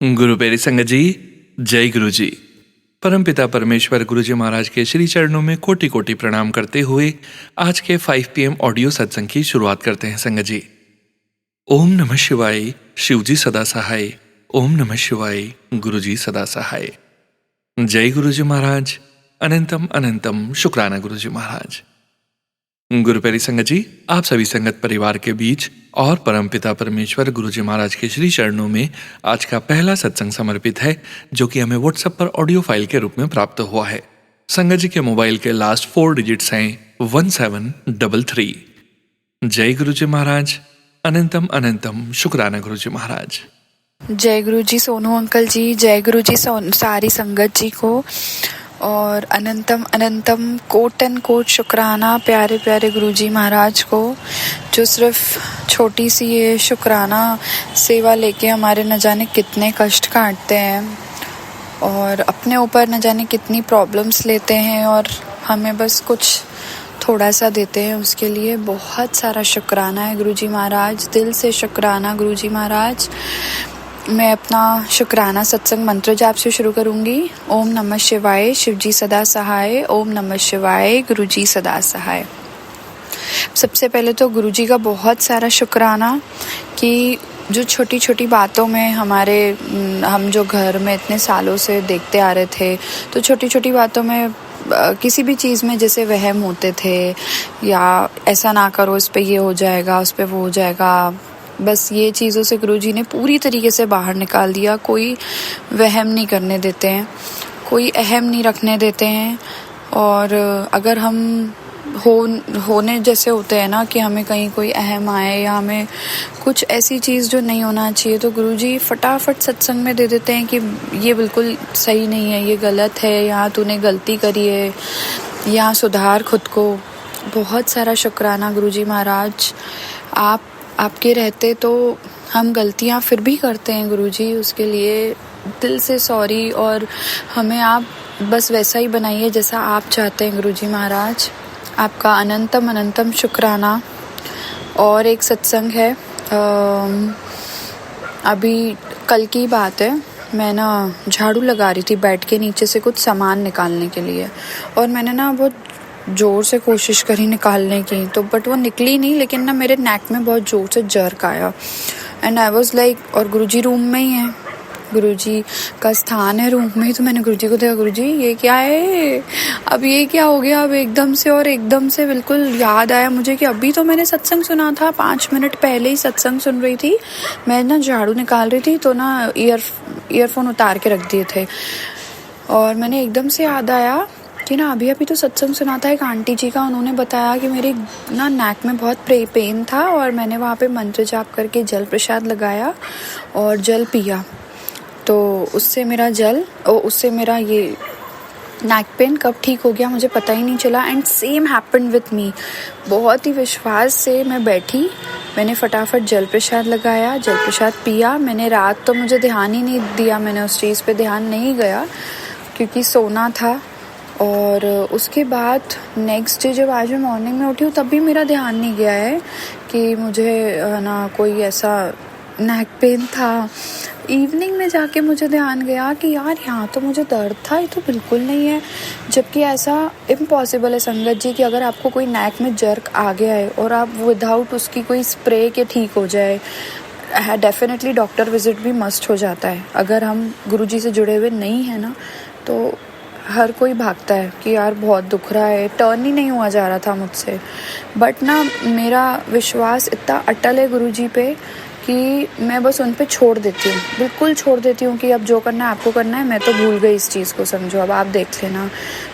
गुरु peri संगत जी, जय गुरु जी। परमपिता परमेश्वर गुरु जी महाराज के श्री चरणों में कोटि कोटि प्रणाम करते हुए आज के 5 PM ऑडियो सत्संग की शुरुआत करते हैं संगत जी। ओम नमः शिवाय, शिव जी सदा सहाय। ओम नमः शिवाय, गुरु जी सदा सहाय। जय गुरु जी महाराज। अनंतम अनंतम शुक्राना गुरु जी महाराज। गुरु प्यारी संगत जी, आप सभी संगत परिवार के बीच और परमपिता परमेश्वर गुरु जी महाराज के श्री चरणों में आज का पहला सत्संग समर्पित है, जो कि हमें व्हाट्सएप पर ऑडियो फाइल के रूप में प्राप्त हुआ है। संगत जी के मोबाइल के लास्ट 4 डिजिट्स हैं 1733। जय गुरु जी महाराज। अनंतम अनंतम शुक्राना गुरु जी महाराज। जय गुरु जी सोनू अंकल जी, जय गुरु जी सारी संगत जी को, और अनंतम अनंतम कोटन कोट शुक्राना प्यारे प्यारे गुरु जी महाराज को, जो सिर्फ छोटी सी ये शुक्राना सेवा लेके हमारे न जाने कितने कष्ट काटते हैं और अपने ऊपर न जाने कितनी प्रॉब्लम्स लेते हैं और हमें बस कुछ थोड़ा सा देते हैं। उसके लिए बहुत सारा शुक्राना है गुरु जी महाराज, दिल से शुक्राना गुरु जी महाराज। मैं अपना शुक्राना सत्संग मंत्र जाप से शुरू करूंगी। ओम नमः शिवाय, शिव जी सदा सहाय। ओम नमः शिवाय, गुरु जी सदा सहाय। सबसे पहले तो गुरु जी का बहुत सारा शुक्राना कि जो छोटी छोटी बातों में हम जो घर में इतने सालों से देखते आ रहे थे, तो छोटी छोटी बातों में किसी भी चीज़ में जैसे वहम होते थे, या ऐसा ना करो, इस पे ये हो जाएगा, उस पे वो हो जाएगा, बस ये चीज़ों से गुरुजी ने पूरी तरीके से बाहर निकाल दिया। कोई वहम नहीं करने देते हैं, कोई अहम नहीं रखने देते हैं। और अगर हम होने जैसे होते हैं ना कि हमें कहीं कोई अहम आए या हमें कुछ ऐसी चीज़ जो नहीं होना चाहिए, तो गुरुजी फटाफट सत्संग में दे देते हैं कि ये बिल्कुल सही नहीं है, ये गलत है, यहाँ तूने गलती करी है, यहाँ सुधार खुद को। बहुत सारा शुक्राना गुरुजी महाराज। आपके रहते तो हम गलतियाँ फिर भी करते हैं गुरुजी, उसके लिए दिल से सॉरी, और हमें आप बस वैसा ही बनाइए जैसा आप चाहते हैं गुरुजी महाराज। आपका अनंतम अनंतम शुक्राना। और एक सत्संग है, अभी कल की बात है, मैं ना झाड़ू लगा रही थी बेड के नीचे से कुछ सामान निकालने के लिए, और मैंने ना बहुत ज़ोर से कोशिश करी निकालने की, तो बट वो निकली नहीं, लेकिन ना मेरे नेक में बहुत ज़ोर से जर्क आया एंड आई वाज लाइक, और गुरुजी रूम में ही है, गुरुजी का स्थान है रूम में ही, तो मैंने गुरुजी को देखा, गुरुजी ये क्या है, अब ये क्या हो गया अब एकदम से। और एकदम से बिल्कुल याद आया मुझे कि अभी तो मैंने सत्संग सुना था, 5 मिनट पहले ही सत्संग सुन रही थी मैं, ना झाड़ू निकाल रही थी, तो ना ईयरफोन उतार के रख दिए थे, और मैंने एकदम से याद आया कि ना अभी तो सत्संग सुना था एक आंटी जी का, उन्होंने बताया कि मेरे ना नाक में बहुत पेन था, और मैंने वहाँ पे मंत्र जाप करके जल प्रसाद लगाया और जल पिया, तो उससे मेरा ये नेक पेन कब ठीक हो गया मुझे पता ही नहीं चला। And same happened with me. बहुत ही विश्वास से मैं बैठी, मैंने फटाफट जल प्रसाद लगाया, जल प्रसाद पिया। मैंने रात तो मुझे ध्यान ही नहीं दिया, मैंने उस चीज़ पे ध्यान नहीं गया क्योंकि सोना था। और उसके बाद नेक्स्ट डे जब आज मैं मॉर्निंग में उठी हूँ, तब भी मेरा ध्यान नहीं गया है कि मुझे ना कोई ऐसा नेक पेन था। इवनिंग में जाके मुझे ध्यान गया कि यार यहाँ तो मुझे दर्द था, ये तो बिल्कुल नहीं है, जबकि ऐसा इम्पॉसिबल है संगत जी कि अगर आपको कोई नेक में जर्क आ गया है और आप विदाउट उसकी कोई स्प्रे के ठीक हो जाए, डेफिनेटली डॉक्टर विजिट भी मस्ट हो जाता है। अगर हम गुरुजी से जुड़े हुए नहीं हैं ना, तो हर कोई भागता है कि यार बहुत दुख रहा है, टर्न ही नहीं हुआ जा रहा था मुझसे। बट ना मेरा विश्वास इतना अटल है गुरुजी पे कि मैं बस उन पे छोड़ देती हूँ, बिल्कुल छोड़ देती हूँ कि अब जो करना है आपको करना है, मैं तो भूल गई इस चीज़ को, समझो अब आप देख लेना।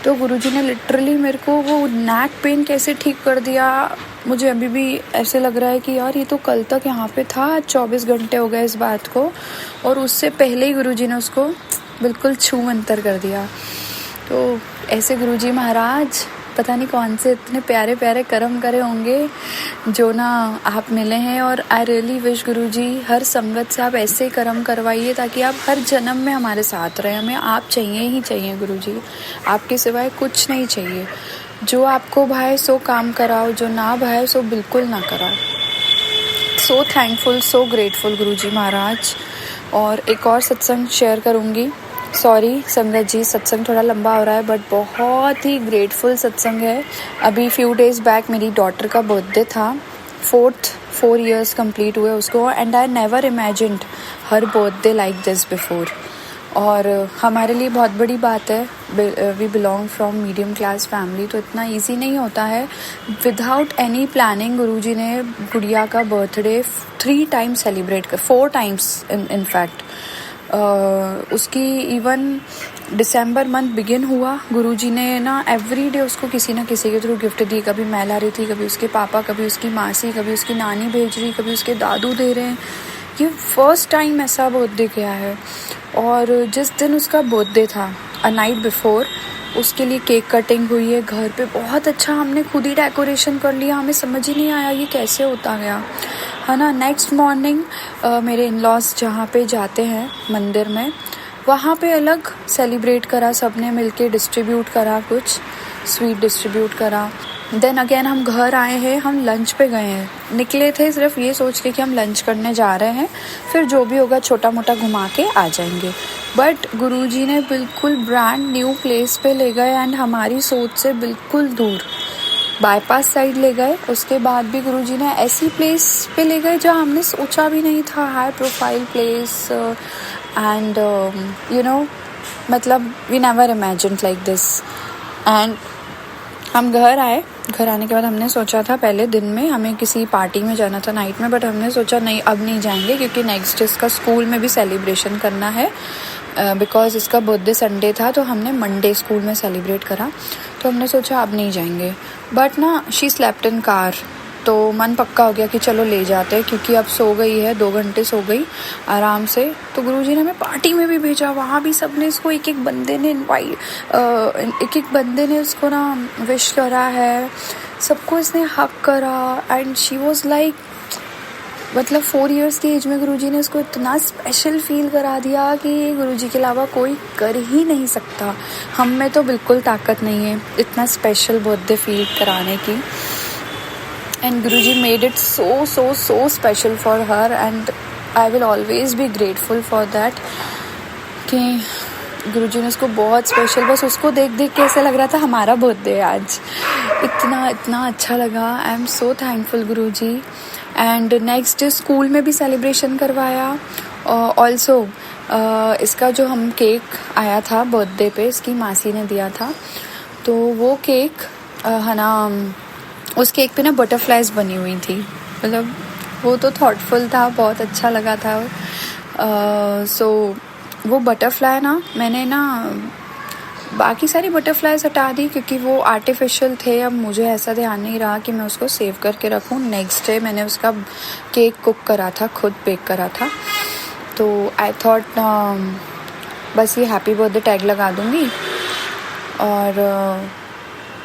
तो गुरुजी ने लिटरली मेरे को वो नेक पेन कैसे ठीक कर दिया, मुझे अभी भी ऐसे लग रहा है कि यार ये तो कल तक यहाँ पे था, 24 घंटे हो गए इस बात को, और उससे पहले ही गुरुजी ने उसको बिल्कुल छू मंतर कर दिया। तो ऐसे गुरुजी महाराज पता नहीं कौन से इतने प्यारे प्यारे कर्म करे होंगे जो ना आप मिले हैं। और आई रियली विश गुरुजी हर संगत से आप ऐसे कर्म करवाइए ताकि आप हर जन्म में हमारे साथ रहें। हमें आप चाहिए ही चाहिए गुरुजी, आपके सिवाय कुछ नहीं चाहिए। जो आपको भाए सो काम कराओ, जो ना भाए सो बिल्कुल ना कराओ। सो थैंकफुल, सो ग्रेटफुल गुरुजी महाराज। और एक और सत्संग शेयर करूँगी। सॉरी संगत जी, सत्संग थोड़ा लंबा हो रहा है बट बहुत ही ग्रेटफुल सत्संग है। अभी फ्यू डेज़ बैक मेरी डॉटर का बर्थडे था। 4 years कंप्लीट हुए उसको, and I never imagined her birthday like this before. और हमारे लिए बहुत बड़ी बात है। We belong from medium class family, तो इतना इजी नहीं होता है। विदाउट एनी प्लानिंग गुरुजी ने गुड़िया का बर्थडे 3 times सेलिब्रेट कर, 4 times इन फैक्ट। उसकी इवन दिसंबर मंथ बिगिन हुआ, गुरुजी ने ना एवरी डे उसको किसी ना किसी के थ्रू गिफ्ट दी। कभी मैं ला रही थी, कभी उसके पापा, कभी उसकी मासी, कभी उसकी नानी भेज रही, कभी उसके दादू दे रहे हैं। ये फर्स्ट टाइम ऐसा बर्थडे किया है। और जिस दिन उसका बर्थडे था, अ नाइट बिफोर, उसके लिए केक कटिंग हुई है घर पे। बहुत अच्छा हमने खुद ही डेकोरेशन कर लिया। हमें समझ ही नहीं आया ये कैसे होता गया, है ना। नेक्स्ट मॉर्निंग मेरे इन लॉज जहाँ पे जाते हैं मंदिर में, वहाँ पे अलग सेलिब्रेट करा, सबने मिलके डिस्ट्रीब्यूट करा, कुछ स्वीट डिस्ट्रीब्यूट करा। देन अगेन हम घर आए हैं, हम लंच पे गए हैं। निकले थे सिर्फ ये सोच के कि हम लंच करने जा रहे हैं, फिर जो भी होगा छोटा मोटा घुमा के आ जाएंगे। बट गुरुजी ने बिल्कुल ब्रांड न्यू प्लेस पे ले गए एंड हमारी सोच से बिल्कुल दूर बाईपास साइड ले गए। उसके बाद भी गुरुजी ने ऐसी प्लेस पे ले गए जहाँ हमने सोचा भी नहीं था, high profile place and you know, मतलब we never imagined like this. And हम घर आए, घर आने के बाद हमने सोचा था पहले दिन में हमें किसी पार्टी में जाना था नाइट में, बट हमने सोचा नहीं, अब नहीं जाएंगे क्योंकि नेक्स्ट डे इसका स्कूल में भी सेलिब्रेशन करना है। बिकॉज इसका बर्थडे संडे था तो हमने मंडे स्कूल में सेलिब्रेट करा, तो हमने सोचा अब नहीं जाएंगे। बट ना शी स्लेप्ट इन कार, तो मन पक्का हो गया कि चलो ले जाते हैं, क्योंकि अब सो गई है, 2 घंटे सो गई आराम से। तो गुरुजी ने हमें पार्टी में भी भेजा, वहाँ भी सबने इसको एक एक बंदे ने उसको ना विश करा है, सबको इसने हक करा। एंड शी वॉज लाइक, मतलब 4 years की एज में गुरुजी ने उसको इतना स्पेशल फील करा दिया कि गुरुजी के अलावा कोई कर ही नहीं सकता। हम में तो बिल्कुल ताकत नहीं है इतना स्पेशल बर्थडे फील कराने की। And Guruji made it so special for her, and I will always be grateful for that कि गुरुजी ने उसको बहुत स्पेशल, बस उसको देख देख के ऐसा लग रहा था हमारा बर्थडे आज। इतना अच्छा लगा। आई am so thankful Guruji. And next day school में भी सेलिब्रेशन करवाया। ऑल्सो इसका जो हम केक आया था बर्थडे पे, इसकी मासी ने दिया था, तो वो केक है ना, उस केक पे ना बटरफ्लाइज बनी हुई थी। मतलब वो तो थॉटफुल था, बहुत अच्छा लगा था। सो वो बटरफ्लाई ना, मैंने ना बाकी सारी बटरफ्लाइज हटा दी क्योंकि वो आर्टिफिशियल थे। अब मुझे ऐसा ध्यान नहीं रहा कि मैं उसको सेव करके रखूँ। नेक्स्ट डे मैंने उसका केक कुक करा था, खुद बेक करा था, तो आई थॉट बस ये हैप्पी बर्थडे टैग लगा दूँगी और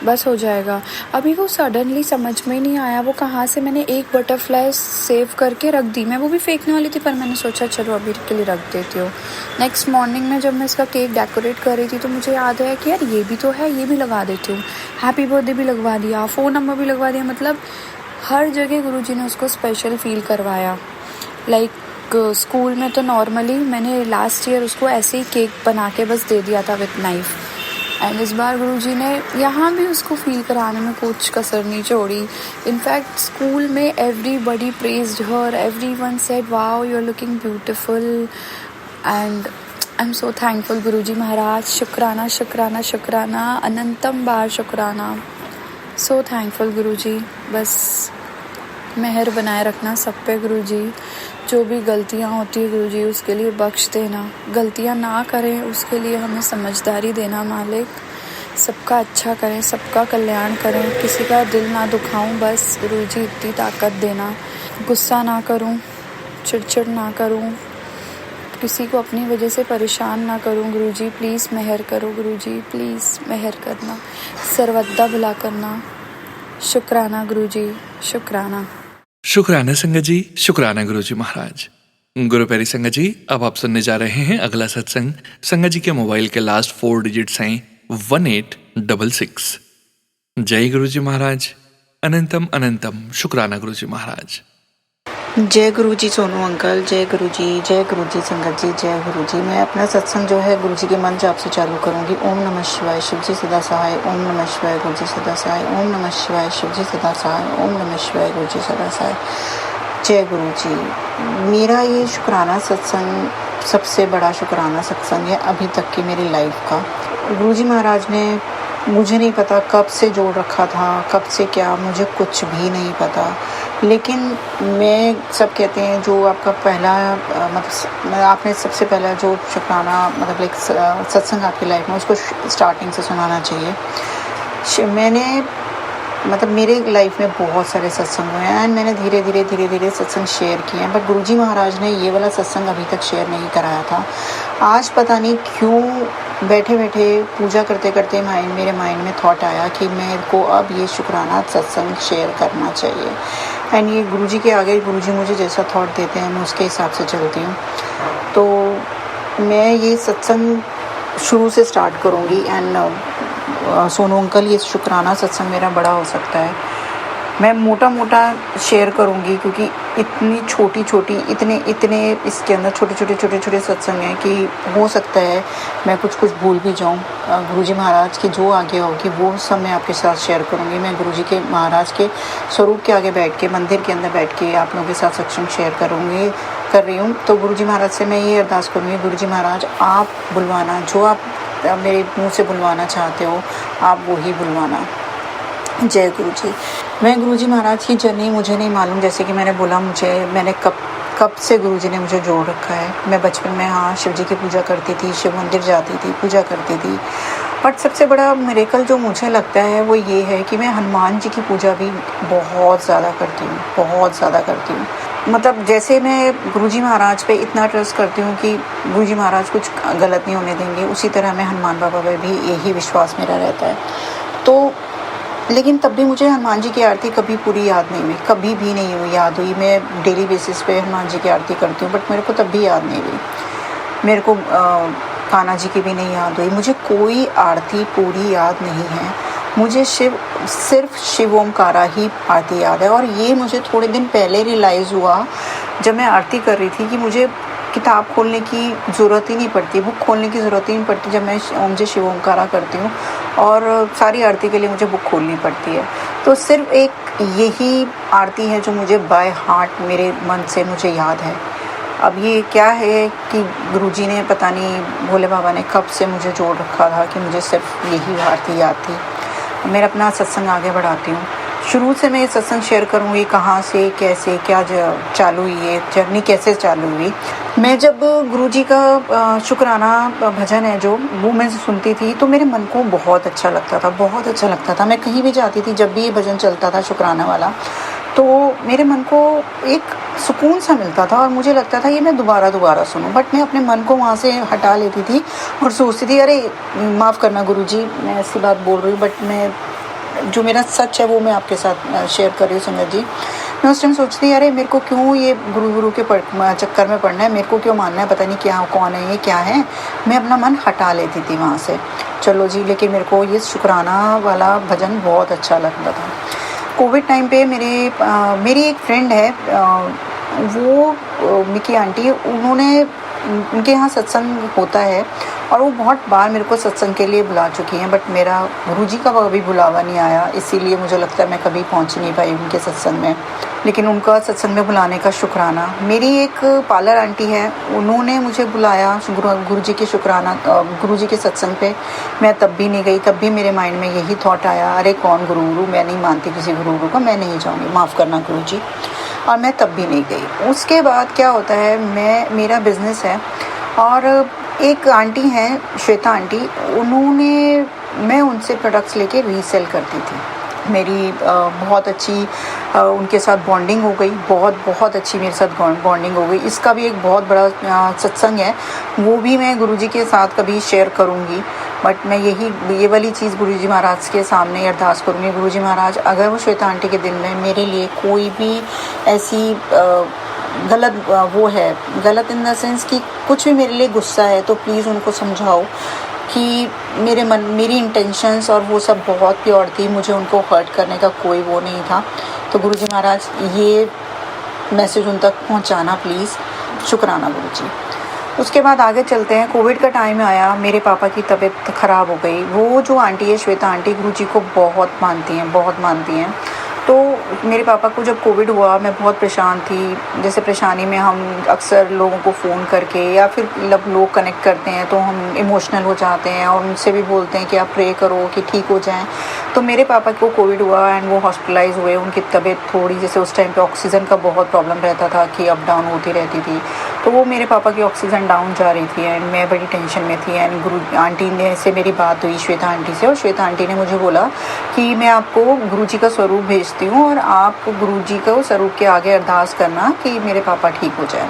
बस हो जाएगा। अभी वो सडनली समझ में नहीं आया वो कहाँ से मैंने एक बटरफ्लाई सेव करके रख दी। मैं वो भी फेंकने वाली थी, पर मैंने सोचा चलो अभी के लिए रख देती हूँ। नेक्स्ट मॉर्निंग में जब मैं इसका केक डेकोरेट कर रही थी तो मुझे याद आया कि यार ये भी तो है, ये भी लगा देती हूँ। हैप्पी बर्थडे भी लगवा दिया, फ़ोन नंबर भी लगवा दिया। मतलब हर जगह गुरुजी ने उसको स्पेशल फील करवाया। लाइक स्कूल में तो नॉर्मली मैंने लास्ट ईयर उसको ऐसे ही केक बना के बस दे दिया था विथ नाइफ, एंड इस बार गुरुजी ने यहाँ भी उसको फील कराने में कुछ कसर नहीं छोड़ी। इनफैक्ट स्कूल में everybody praised her, everyone said wow you are looking beautiful, and I am so thankful Guruji Maharaj. शुक्राना शुक्राना शुक्राना, अनंतम बार शुक्राना। So thankful Guruji. बस मेहर बनाए रखना सब पे गुरुजी। जो भी गलतियाँ होती है गुरुजी उसके लिए बख्श देना, गलतियाँ ना करें उसके लिए हमें समझदारी देना मालिक। सबका अच्छा करें, सबका कल्याण करें, किसी का दिल ना दुखाऊं, बस गुरुजी इतनी ताकत देना। गुस्सा ना करूं, चिड़चिड़ ना करूं, किसी को अपनी वजह से परेशान ना करूं। गुरुजी प्लीज़ मेहर करो, गुरुजी प्लीज़ मेहर करना, सर्वदा भला करना। शुक्राना गुरुजी, शुक्राना। शुक्राना संगत जी, शुक्राना गुरुजी महाराज। गुरु प्यारी संगत जी, अब आप सुनने जा रहे हैं अगला सत्संग। संगत जी के मोबाइल के लास्ट 4 डिजिट्स हैं 1866। जय गुरुजी महाराज। अनंतम अनंतम शुक्राना गुरुजी महाराज। जय गुरु जी सोनू अंकल, जय गुरु जी संगत जी, जय गुरु जी। मैं अपना सत्संग जो है गुरु जी के मंत्र जाप से चालू करूंगी। ओम नमः शिवाय शिव जी सदा सहाय, ओम नमः शिवाय गुरु जी सदा सहाय, ओम नमः शिवाय शिव जी सदा सहाय, ओम नमः शिवाय गुरु जी सदा सहाय। जय गुरु जी। मेरा ये शुक्राना सत्संग सबसे बड़ा शुक्राना सत्संग है अभी तक की मेरी लाइफ का। गुरु जी महाराज ने मुझे नहीं पता कब से जोड़ रखा था, कब से क्या, मुझे कुछ भी नहीं पता। लेकिन मैं सब कहते हैं जो आपका पहला मतलब आपने सबसे पहला जो शुक्राना मतलब एक सत्संग आपकी लाइफ में उसको स्टार्टिंग से सुनाना चाहिए। मैंने मतलब मेरे लाइफ में बहुत सारे सत्संग हुए हैं एंड मैंने धीरे धीरे सत्संग शेयर किए हैं, बट गुरुजी महाराज ने ये वाला सत्संग अभी तक शेयर नहीं कराया था। आज पता नहीं क्यों बैठे बैठे पूजा करते करते मेरे माइंड में थॉट आया कि मेरे को अब ये शुक्राना सत्संग शेयर करना चाहिए। एंड ये गुरुजी के आगे गुरुजी मुझे जैसा थॉट देते हैं मैं उसके हिसाब से चलती हूँ। तो मैं ये सत्संग शुरू से स्टार्ट करूँगी एंड सोनू अंकल ये शुक्राना सत्संग मेरा बड़ा हो सकता है। मैं मोटा शेयर करूँगी क्योंकि इतनी छोटी इतने इसके अंदर छोटे सत्संग हैं कि हो सकता है मैं कुछ भूल भी जाऊँ। गुरुजी महाराज की जो आगे होगी वो सब मैं आपके साथ शेयर करूँगी। मैं गुरुजी के महाराज के स्वरूप के आगे बैठ के मंदिर के अंदर बैठ के आप लोगों के साथ सत्संग शेयर कर रही हूँ। तो गुरुजी महाराज से मैं ये अरदास करूँगी, गुरुजी महाराज आप बुलवाना, जो आप मेरे मुंह से बुलवाना चाहते हो आप वो ही बुलवाना। जय गुरु जी। मैं गुरुजी महाराज की जर्नी मुझे नहीं मालूम, जैसे कि मैंने बोला मैंने कब से गुरुजी ने मुझे जोड़ रखा है। मैं बचपन में हाँ शिव जी की पूजा करती थी, शिव मंदिर जाती थी, पूजा करती थी। बट सबसे बड़ा मिरेकल जो मुझे लगता है वो ये है कि मैं हनुमान जी की पूजा भी बहुत ज़्यादा करती हूँ। मतलब जैसे मैं गुरुजी महाराज पे इतना ट्रस्ट करती हूँ कि गुरुजी महाराज कुछ गलत नहीं होने देंगे, उसी तरह मैं हनुमान बाबा पे भी यही विश्वास मेरा रहता है। तो लेकिन तब भी मुझे हनुमान जी की आरती कभी पूरी याद नहीं हुई, कभी भी नहीं याद हुई। मैं डेली बेसिस पे हनुमान जी की आरती करती हूँ बट मेरे को तब भी याद नहीं हुई। मेरे को कान्हा जी की भी नहीं याद हुई। मुझे कोई आरती पूरी याद नहीं है। मुझे सिर्फ शिव ओमकारा ही आरती याद है। और ये मुझे थोड़े दिन पहले रियलाइज़ हुआ जब मैं आरती कर रही थी कि मुझे किताब खोलने की ज़रूरत ही नहीं पड़ती, बुक खोलने की ज़रूरत ही नहीं पड़ती जब मैं ओम जय शिव ओमकारा करती हूँ, और सारी आरती के लिए मुझे बुक खोलनी पड़ती है। तो सिर्फ एक यही आरती है जो मुझे बाय हार्ट मेरे मन से मुझे याद है। अब ये क्या है कि गुरुजी ने पता नहीं भोले बाबा ने कब से मुझे जोड़ रखा था कि मुझे सिर्फ यही आरती याद थी। मैं अपना सत्संग आगे बढ़ाती हूँ। शुरू से मैं ये सत्संग शेयर करूँगी कहाँ से कैसे क्या चालू हुई, ये जर्नी कैसे चालू हुई। मैं जब गुरुजी का शुक्राना भजन है जो वो मैं सुनती थी तो मेरे मन को बहुत अच्छा लगता था। मैं कहीं भी जाती थी जब भी ये भजन चलता था शुक्राना वाला तो मेरे मन को एक सुकून सा मिलता था और मुझे लगता था ये मैं दोबारा सुनूं। बट मैं अपने मन को वहाँ से हटा लेती थी और सोचती थी अरे माफ़ करना गुरुजी मैं ऐसी बात बोल रही हूँ, बट मैं जो मेरा सच है वो मैं आपके साथ शेयर कर रही हूँ संगत जी। मैं उस टाइम सोचती अरे मेरे को क्यों ये गुरु के चक्कर में पड़ना है, मेरे को क्यों मानना है, पता नहीं क्या कौन है ये क्या है। मैं अपना मन हटा लेती थी वहाँ से। चलो जी, लेकिन मेरे को ये शुक्राना वाला भजन बहुत अच्छा लगता था। कोविड टाइम पे मेरी एक फ्रेंड है वो मिकी आंटी, उनके यहाँ सत्संग होता है और वो बहुत बार मेरे को सत्संग के लिए बुला चुकी हैं, बट मेरा गुरुजी का कभी बुलावा नहीं आया, इसीलिए मुझे लगता है मैं कभी पहुंच नहीं पाई उनके सत्संग में। लेकिन उनका सत्संग में बुलाने का शुक्राना। मेरी एक पार्लर आंटी है, उन्होंने मुझे बुलाया गुरुजी के गुरुजी के सत्संग पे। मैं तब भी नहीं गई। तब भी मेरे माइंड में यही थॉट आया अरे कौन गुरु, मैं नहीं मानती किसी गुरु को, मैं नहीं जाऊँगी, माफ़ करना गुरुजी। और मैं तब भी नहीं गई। उसके बाद क्या होता है, मेरा बिज़नेस है और एक आंटी हैं श्वेता आंटी, मैं उनसे प्रोडक्ट्स लेके रीसेल करती थी। मेरी बहुत अच्छी उनके साथ बॉन्डिंग हो गई, बहुत अच्छी मेरे साथ बॉन्डिंग हो गई। इसका भी एक बहुत बड़ा सत्संग है, वो भी मैं गुरुजी के साथ कभी शेयर करूँगी। बट मैं ये वाली चीज़ गुरुजी महाराज के सामने अरदास करूँगी, गुरुजी महाराज अगर वो श्वेता आंटी के दिल में मेरे लिए कोई भी ऐसी गलत इन द सेंस कि कुछ भी मेरे लिए गुस्सा है तो प्लीज़ उनको समझाओ कि मेरी इंटेंशंस और वो सब बहुत प्योर थी, मुझे उनको हर्ट करने का कोई वो नहीं था। तो गुरुजी महाराज ये मैसेज उन तक पहुंचाना प्लीज़, शुक्राना गुरुजी। उसके बाद आगे चलते हैं। कोविड का टाइम आया, मेरे पापा की तबीयत ख़राब हो गई। वो जो आंटी है श्वेता आंटी, गुरुजी को बहुत मानती हैं, बहुत मानती हैं। तो मेरे पापा को जब कोविड हुआ मैं बहुत परेशान थी। जैसे परेशानी में हम अक्सर लोगों को फ़ोन करके या फिर लोग कनेक्ट करते हैं तो हम इमोशनल हो जाते हैं और उनसे भी बोलते हैं कि आप प्रे करो कि ठीक हो जाएं। तो मेरे पापा को कोविड हुआ एंड वो हॉस्पिटलाइज हुए। उनकी तबीयत थोड़ी, जैसे उस टाइम पे ऑक्सीजन का बहुत प्रॉब्लम रहता था कि अप डाउन होती रहती थी। तो वो मेरे पापा की ऑक्सीजन डाउन जा रही थी एंड मैं बड़ी टेंशन में थी। एंड गुरु आंटी ने से मेरी बात हुई श्वेता आंटी से, और श्वेता आंटी ने मुझे बोला कि मैं आपको गुरुजी का स्वरूप भेजती हूँ और आप गुरुजी को स्वरूप के आगे अरदास करना कि मेरे पापा ठीक हो जाए।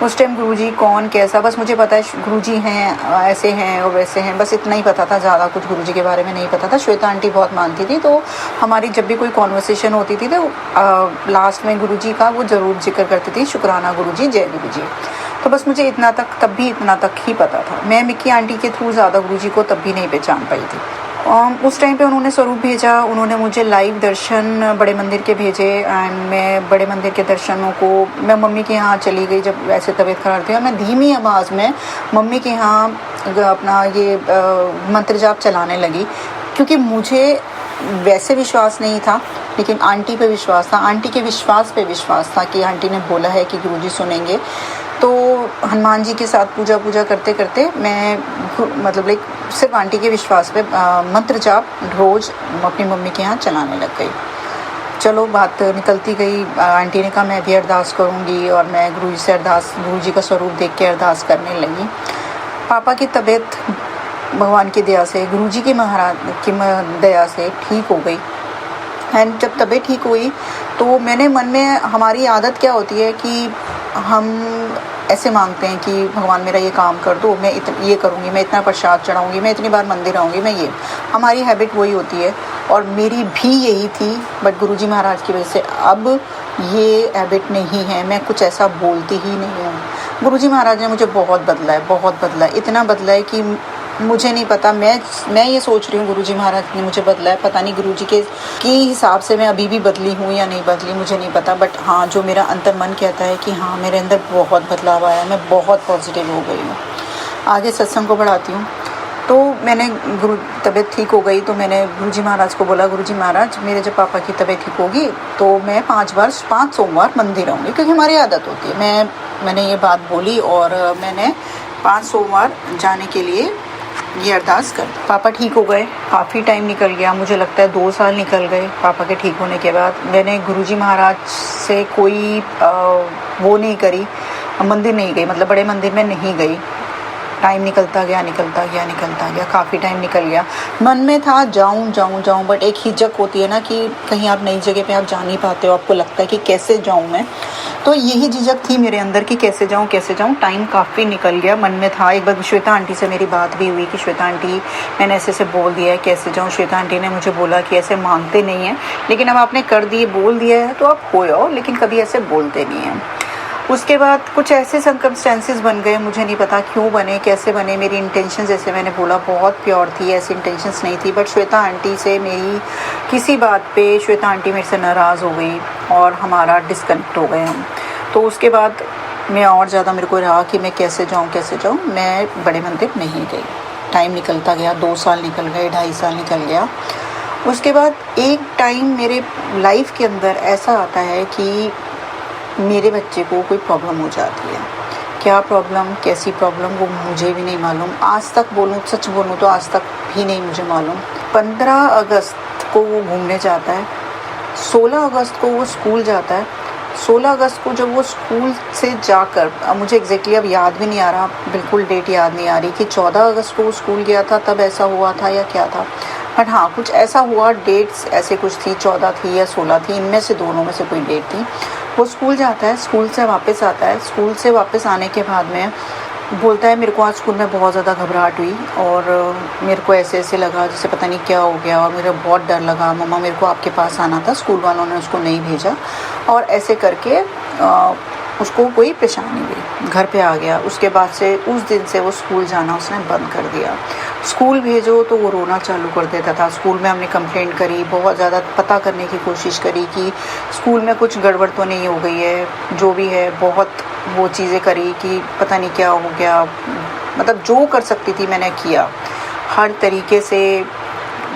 उस टाइम गुरुजी कौन कैसा, बस मुझे पता है गुरुजी हैं, ऐसे हैं और वैसे हैं, बस इतना ही पता था, ज़्यादा कुछ गुरुजी के बारे में नहीं पता था। श्वेता आंटी बहुत मानती थी, तो हमारी जब भी कोई कॉन्वर्सेशन होती थी तो लास्ट में गुरुजी का वो ज़रूर जिक्र करती थी, शुक्राना गुरुजी, जय गुरुजी। तो बस मुझे इतना तक, तब भी इतना तक ही पता था। मैं मिक्की आंटी के थ्रू ज़्यादा गुरुजी को तब भी नहीं पहचान पाई थी। उस टाइम पे उन्होंने स्वरूप भेजा, उन्होंने मुझे लाइव दर्शन बड़े मंदिर के भेजे एंड मैं बड़े मंदिर के दर्शनों को, मैं मम्मी के यहाँ चली गई जब वैसे तबीयत खराब थी और मैं धीमी आवाज़ में मम्मी के यहाँ अपना ये मंत्र जाप चलाने लगी, क्योंकि मुझे वैसे विश्वास नहीं था लेकिन आंटी पे विश्वास था। आंटी के विश्वास पे विश्वास था कि आंटी ने बोला है कि गुरुजी सुनेंगे। तो हनुमान जी के साथ पूजा करते करते मैं मतलब लाइक सिर्फ आंटी के विश्वास पे मंत्र जाप रोज़ अपनी मम्मी के यहाँ चलाने लग गई। चलो बात निकलती गई। आंटी ने कहा मैं भी अरदास करूँगी और मैं गुरुजी से अरदास, गुरुजी का स्वरूप देख के अरदास करने लगी। पापा की तबीयत भगवान की दया से, गुरुजी की महाराज की दया से ठीक हो गई। एंड जब तबीयत ठीक हुई तो मैंने मन में, हमारी आदत क्या होती है कि हम ऐसे मांगते हैं कि भगवान मेरा ये काम कर दो, मैं ये करूँगी, मैं इतना प्रसाद चढ़ाऊँगी, मैं इतनी बार मंदिर आऊँगी, मैं ये, हमारी हैबिट वही होती है और मेरी भी यही थी। बट गुरुजी महाराज की वजह से अब ये हैबिट नहीं है, मैं कुछ ऐसा बोलती ही नहीं हूँ। गुरुजी महाराज ने मुझे बहुत बदला है, बहुत बदला है, इतना बदला है कि मुझे नहीं पता। मैं ये सोच रही हूँ गुरुजी महाराज ने मुझे बदला है, पता नहीं गुरुजी के हिसाब से मैं अभी भी बदली हूँ या नहीं बदली, मुझे नहीं पता। बट हाँ, जो मेरा अंतर मन कहता है कि हाँ, मेरे अंदर बहुत बदलाव आया है, मैं बहुत पॉजिटिव हो गई हूँ। आगे सत्संग को बढ़ाती हूँ। तो मैंने तबीयत ठीक हो गई तो मैंने गुरुजी महाराज को बोला, गुरुजी महाराज मेरे जब पापा की तबीयत ठीक होगी तो मैं 5 सोमवार मंदिर आऊँगी, क्योंकि हमारी आदत होती है। मैंने ये बात बोली और मैंने 5 सोमवार जाने के लिए ये अरदास कर। पापा ठीक हो गए, काफ़ी टाइम निकल गया, मुझे लगता है 2 साल निकल गए पापा के ठीक होने के बाद। मैंने गुरुजी महाराज से कोई वो नहीं करी, मंदिर नहीं गई, मतलब बड़े मंदिर में नहीं गई। टाइम निकलता गया, काफ़ी टाइम निकल गया। मन में था जाऊं, बट एक हिचक होती है ना कि कहीं आप नई जगह पे आप जा नहीं पाते हो, आपको लगता है कि कैसे जाऊं मैं। तो यही झिझक थी मेरे अंदर कि कैसे जाऊं। टाइम काफ़ी निकल गया, मन में था। एक बार श्वेता आंटी से मेरी बात भी हुई कि श्वेता आंटी मैंने ऐसे बोल दिया है, कैसे जाऊँ। श्वेता आंटी ने मुझे बोला कि ऐसे मांगते नहीं हैं, लेकिन अब आपने कर दिए, बोल दिया है तो आप हो जाओ, लेकिन कभी ऐसे बोलते नहीं हैं। उसके बाद कुछ ऐसे सर्कमस्टेंसेस बन गए, मुझे नहीं पता क्यों बने, कैसे बने। मेरी इंटेंशन, जैसे मैंने बोला, बहुत प्योर थी, ऐसी इंटेंशंस नहीं थी। बट श्वेता आंटी से मेरी किसी बात पे श्वेता आंटी मेरे से नाराज़ हो गई और हमारा डिस्कनेक्ट हो गए हम। तो उसके बाद मैं और ज़्यादा मेरे को रहा कि मैं कैसे जाऊँ। मैं बड़े मंदिर नहीं गई। टाइम निकलता गया, 2 साल निकल गए, 2.5 साल निकल गया। उसके बाद एक टाइम मेरे लाइफ के अंदर ऐसा आता है कि मेरे बच्चे को कोई प्रॉब्लम हो जाती है। क्या प्रॉब्लम, कैसी प्रॉब्लम, वो मुझे भी नहीं मालूम। आज तक सच बोलूँ तो आज तक भी नहीं मुझे मालूम। 15 अगस्त को वो घूमने जाता है, 16 अगस्त को वो स्कूल जाता है। 16 अगस्त को जब वो स्कूल से जाकर, अब मुझे एग्जैक्टली अब याद भी नहीं आ रहा, बिल्कुल डेट याद नहीं आ रही कि 14 अगस्त को वो स्कूल गया था तब ऐसा हुआ था या क्या था। बट हाँ, कुछ ऐसा हुआ, डेट्स ऐसे कुछ थी, 14 थी या 16 थी, इनमें से दोनों में से कोई डेट थी। वो स्कूल जाता है, स्कूल से वापस आता है। स्कूल से वापस आने के बाद में बोलता है, मेरे को आज स्कूल में बहुत ज़्यादा घबराहट हुई और मेरे को ऐसे लगा जैसे पता नहीं क्या हो गया और मुझे बहुत डर लगा। मम्मा, मेरे को आपके पास आना था, स्कूल वालों ने उसको नहीं भेजा। और ऐसे करके उसको कोई परेशानी हुई, घर पे आ गया। उसके बाद से उस दिन से वो स्कूल जाना उसने बंद कर दिया। स्कूल भेजो तो वो रोना चालू कर देता था। स्कूल में हमने कंप्लेंट करी, बहुत ज़्यादा पता करने की कोशिश करी कि स्कूल में कुछ गड़बड़ तो नहीं हो गई है, जो भी है। बहुत वो चीज़ें करी कि पता नहीं क्या हो गया, मतलब जो कर सकती थी मैंने किया हर तरीके से।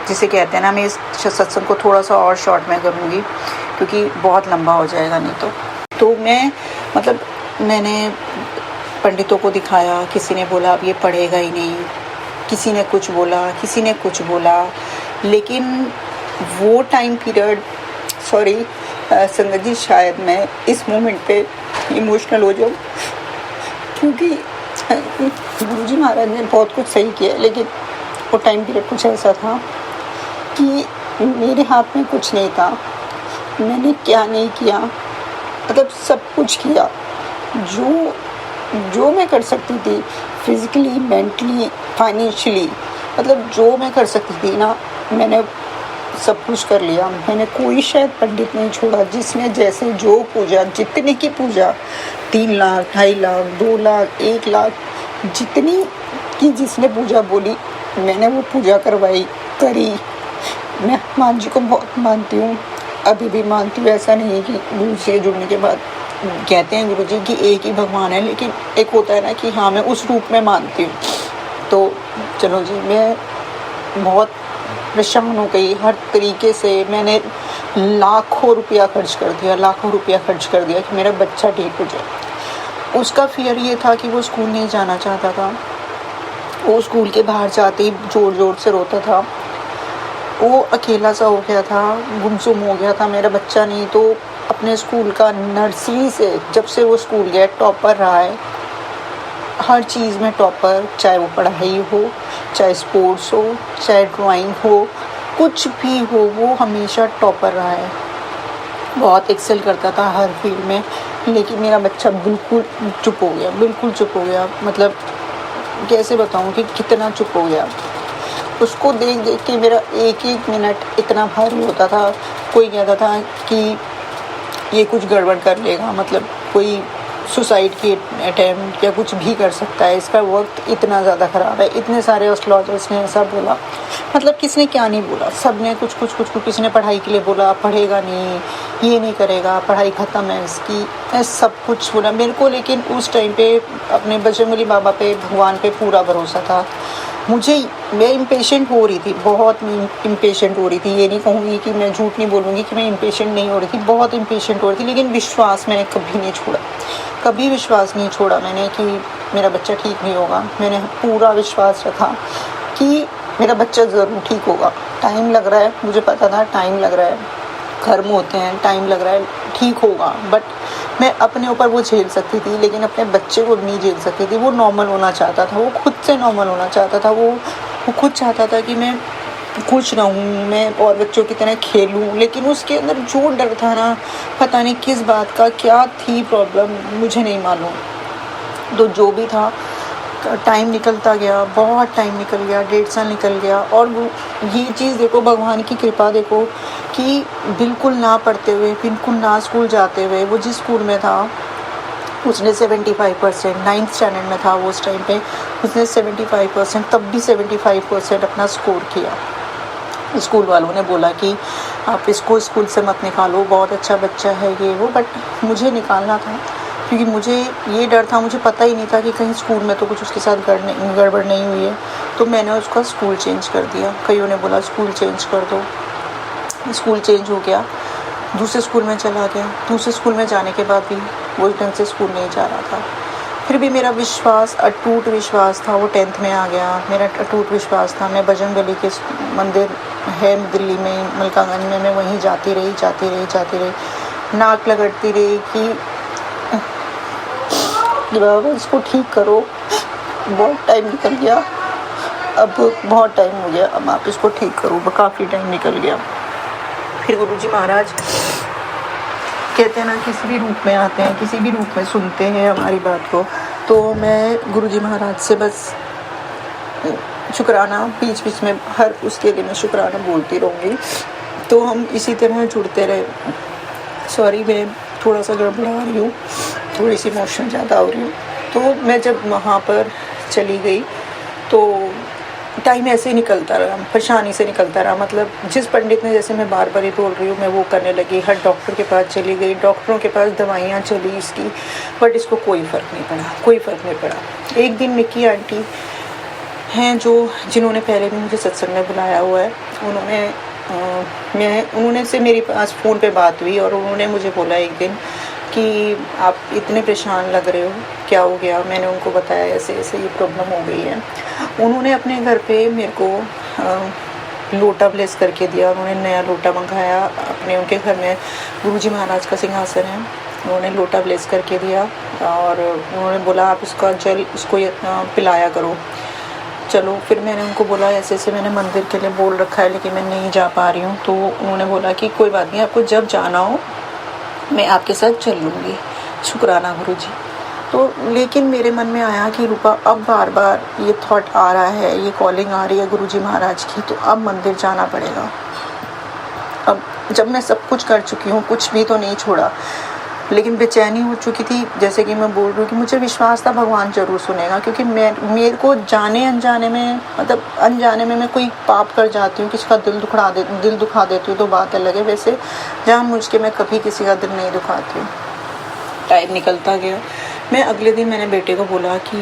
जिसे कहते हैं ना, मैं इस सत्संग को थोड़ा सा और शॉर्ट में करूँगी क्योंकि बहुत लंबा हो जाएगा नहीं तो मैं मतलब मैंने पंडितों को दिखाया। किसी ने बोला अब ये पढ़ेगा ही नहीं, किसी ने कुछ बोला, किसी ने कुछ बोला। लेकिन वो टाइम पीरियड, सॉरी संगत जी, शायद मैं इस मोमेंट पे इमोशनल हो जाऊँ क्योंकि गुरुजी महाराज ने बहुत कुछ सही किया, लेकिन वो टाइम पीरियड कुछ ऐसा था कि मेरे हाथ में कुछ नहीं था। मैंने क्या नहीं किया, मतलब सब कुछ किया जो मैं कर सकती थी, फिज़िकली, मेंटली, फाइनेंशियली, मतलब जो मैं कर सकती थी ना, मैंने सब कुछ कर लिया। मैंने कोई शायद पंडित नहीं छोड़ा जिसने जैसे जो पूजा, जितने की पूजा, 3 लाख, 2.5 लाख, 2 लाख, 1 लाख, जितनी की जिसने पूजा बोली, मैंने वो पूजा करवाई, करी। मैं हनुमान जी को बहुत मानती हूँ, अभी भी मानती हूँ। ऐसा नहीं है कि गुरु से जुड़ने के बाद कहते हैं गुरुजी कि एक ही भगवान है, लेकिन एक होता है ना कि हाँ मैं उस रूप में मानती हूँ। तो चलो जी, मैं बहुत परेशान हो गई हर तरीके से। मैंने लाखों रुपया खर्च कर दिया कि मेरा बच्चा ठीक हो जाए। उसका फियर ये था कि वो स्कूल नहीं जाना चाहता था। वो स्कूल के बाहर जाते ही ज़ोर ज़ोर से रोता था। वो अकेला सा हो गया था, गुमसुम हो गया था मेरा बच्चा। नहीं तो अपने स्कूल का नर्सरी से जब से वो स्कूल गया टॉपर रहा है, हर चीज़ में टॉपर, चाहे वो पढ़ाई हो, चाहे स्पोर्ट्स हो, चाहे ड्राइंग हो, कुछ भी हो, वो हमेशा टॉपर रहा है। बहुत एक्सेल करता था हर फील्ड में। लेकिन मेरा बच्चा बिल्कुल चुप हो गया, मतलब कैसे बताऊँ कि कितना चुप हो गया। उसको देख देख के मेरा एक एक मिनट इतना भारी होता था। कोई कहता था कि ये कुछ गड़बड़ कर लेगा, मतलब कोई सुसाइड की अटेम्प्ट या कुछ भी कर सकता है, इसका वक्त इतना ज़्यादा ख़राब है। इतने सारे एस्ट्रोलॉजर्स ने ऐसा बोला, मतलब किसने क्या नहीं बोला, सब ने कुछ। किसी ने पढ़ाई के लिए बोला, पढ़ेगा नहीं, ये नहीं करेगा, पढ़ाई ख़त्म है इसकी, मैं सब कुछ बोला मेरे को। लेकिन उस टाइम पे अपने बजरंगबली बाबा पे, भगवान पे पूरा भरोसा था। मैं इम्पेशेंट हो रही थी, बहुत इम्पेशेंट हो रही थी। ये नहीं कहूँगी कि मैं झूठ नहीं बोलूँगी कि मैं इम्पेशेंट नहीं हो रही थी, बहुत इम्पेशेंट हो रही थी। लेकिन विश्वास मैंने कभी विश्वास नहीं छोड़ा मैंने कि मेरा बच्चा ठीक नहीं होगा। मैंने पूरा विश्वास रखा कि मेरा बच्चा ज़रूर ठीक होगा। टाइम लग रहा है, मुझे पता था टाइम लग रहा है, कर्म होते हैं, टाइम लग रहा है, ठीक होगा। बट मैं अपने ऊपर वो झेल सकती थी, लेकिन अपने बच्चे को नहीं झेल सकती थी। वो नॉर्मल होना चाहता था, वो खुद से नॉर्मल होना चाहता था। वो खुद चाहता था कि मैं खुश रहूँ, मैं और बच्चों की तरह खेलूँ। लेकिन उसके अंदर जो डर था ना, पता नहीं किस बात का, क्या थी प्रॉब्लम, मुझे नहीं मालूम। तो जो भी था, टाइम निकलता गया, बहुत टाइम निकल गया, 1.5 साल निकल गया। और ये चीज़ देखो, भगवान की कृपा देखो कि बिल्कुल ना पढ़ते हुए, बिल्कुल ना स्कूल जाते हुए, वो जिस स्कूल में था उसने 75%, 9th स्टैंडर्ड में था वो उस टाइम पे, उसने 75%, तब भी 75% अपना स्कोर किया। स्कूल वालों ने बोला कि आप इसको स्कूल से मत निकालो, बहुत अच्छा बच्चा है ये वो। बट मुझे निकालना था क्योंकि मुझे ये डर था, मुझे पता ही नहीं था कि कहीं स्कूल में तो कुछ उसके साथ गड़बड़ नहीं हुई है। तो मैंने उसका स्कूल चेंज कर दिया। कईयों ने बोला स्कूल चेंज कर दो, स्कूल चेंज हो गया, दूसरे स्कूल में चला गया। दूसरे स्कूल में जाने के बाद भी वो ढंग से स्कूल नहीं जा रहा था। फिर भी मेरा विश्वास, अटूट विश्वास था। वो 10th में आ गया, मेरा अटूट विश्वास था। मैं बजरंगबली के मंदिर है दिल्ली में, मलकागंज में, मैं वहीं जाती रही, नाक लगड़ती रही कि बाबा इसको ठीक करो। बहुत टाइम निकल गया, अब बहुत टाइम हो गया, अब आप इसको ठीक करो। काफ़ी टाइम निकल गया। फिर गुरुजी महाराज कहते हैं ना, किसी भी रूप में आते हैं, किसी भी रूप में सुनते हैं हमारी बात को। तो मैं गुरुजी महाराज से बस शुक्राना बीच बीच में, हर उसके लिए मैं शुक्राना बोलती रहूँगी। तो हम इसी तरह जुड़ते रहे। सॉरी, मैं थोड़ा सा गड़बड़ा रही हूँ। थोड़ी सी इमोशनल ज़्यादा हो रही हूँ। तो मैं जब वहाँ पर चली गई तो टाइम ऐसे ही निकलता रहा, परेशानी से निकलता रहा। मतलब जिस पंडित ने, जैसे मैं बार बार ही बोल रही हूँ, मैं वो करने लगी, हर डॉक्टर के पास चली गई, डॉक्टरों के पास दवाइयाँ चली इसकी, बट इसको कोई फ़र्क नहीं पड़ा, कोई फ़र्क नहीं पड़ा। एक दिन निक्की आंटी हैं जिन्होंने पहले भी मुझे सत्संग में बुलाया हुआ है, उन्होंने से मेरे पास फ़ोन पे बात हुई और उन्होंने मुझे बोला एक दिन कि आप इतने परेशान लग रहे हो, क्या हो गया। मैंने उनको बताया ऐसे ऐसे ये प्रॉब्लम हो गई है। उन्होंने अपने घर पे मेरे को लोटा ब्लेस करके दिया। उन्होंने नया लोटा मंगाया, उनके घर में गुरुजी महाराज का सिंहासन है, उन्होंने लोटा ब्लेस करके दिया और उन्होंने बोला आप उसका जल उसको पिलाया करो। चलो, फिर मैंने उनको बोला ऐसे ऐसे मैंने मंदिर के लिए बोल रखा है लेकिन मैं नहीं जा पा रही हूँ। तो उन्होंने बोला कि कोई बात नहीं, आपको जब जाना हो मैं आपके साथ चल लूँगी, शुक्राना गुरुजी। तो लेकिन मेरे मन में आया कि रूपा, अब बार बार ये थॉट आ रहा है, ये कॉलिंग आ रही है गुरुजी महाराज की, तो अब मंदिर जाना पड़ेगा। अब जब मैं सब कुछ कर चुकी हूँ, कुछ भी तो नहीं छोड़ा, लेकिन बेचैनी हो चुकी थी। जैसे कि मैं बोल रही हूँ कि मुझे विश्वास था भगवान ज़रूर सुनेगा, क्योंकि मेरे को जाने अनजाने में, मतलब अनजाने में मैं कोई पाप कर जाती हूँ, किसी का दिल दुखा देती हूँ तो बात अलग है। वैसे जानबूझ के मैं कभी किसी का दिल नहीं दुखाती हूँ। टाइम निकलता गया। मैं अगले दिन मैंने बेटे को बोला कि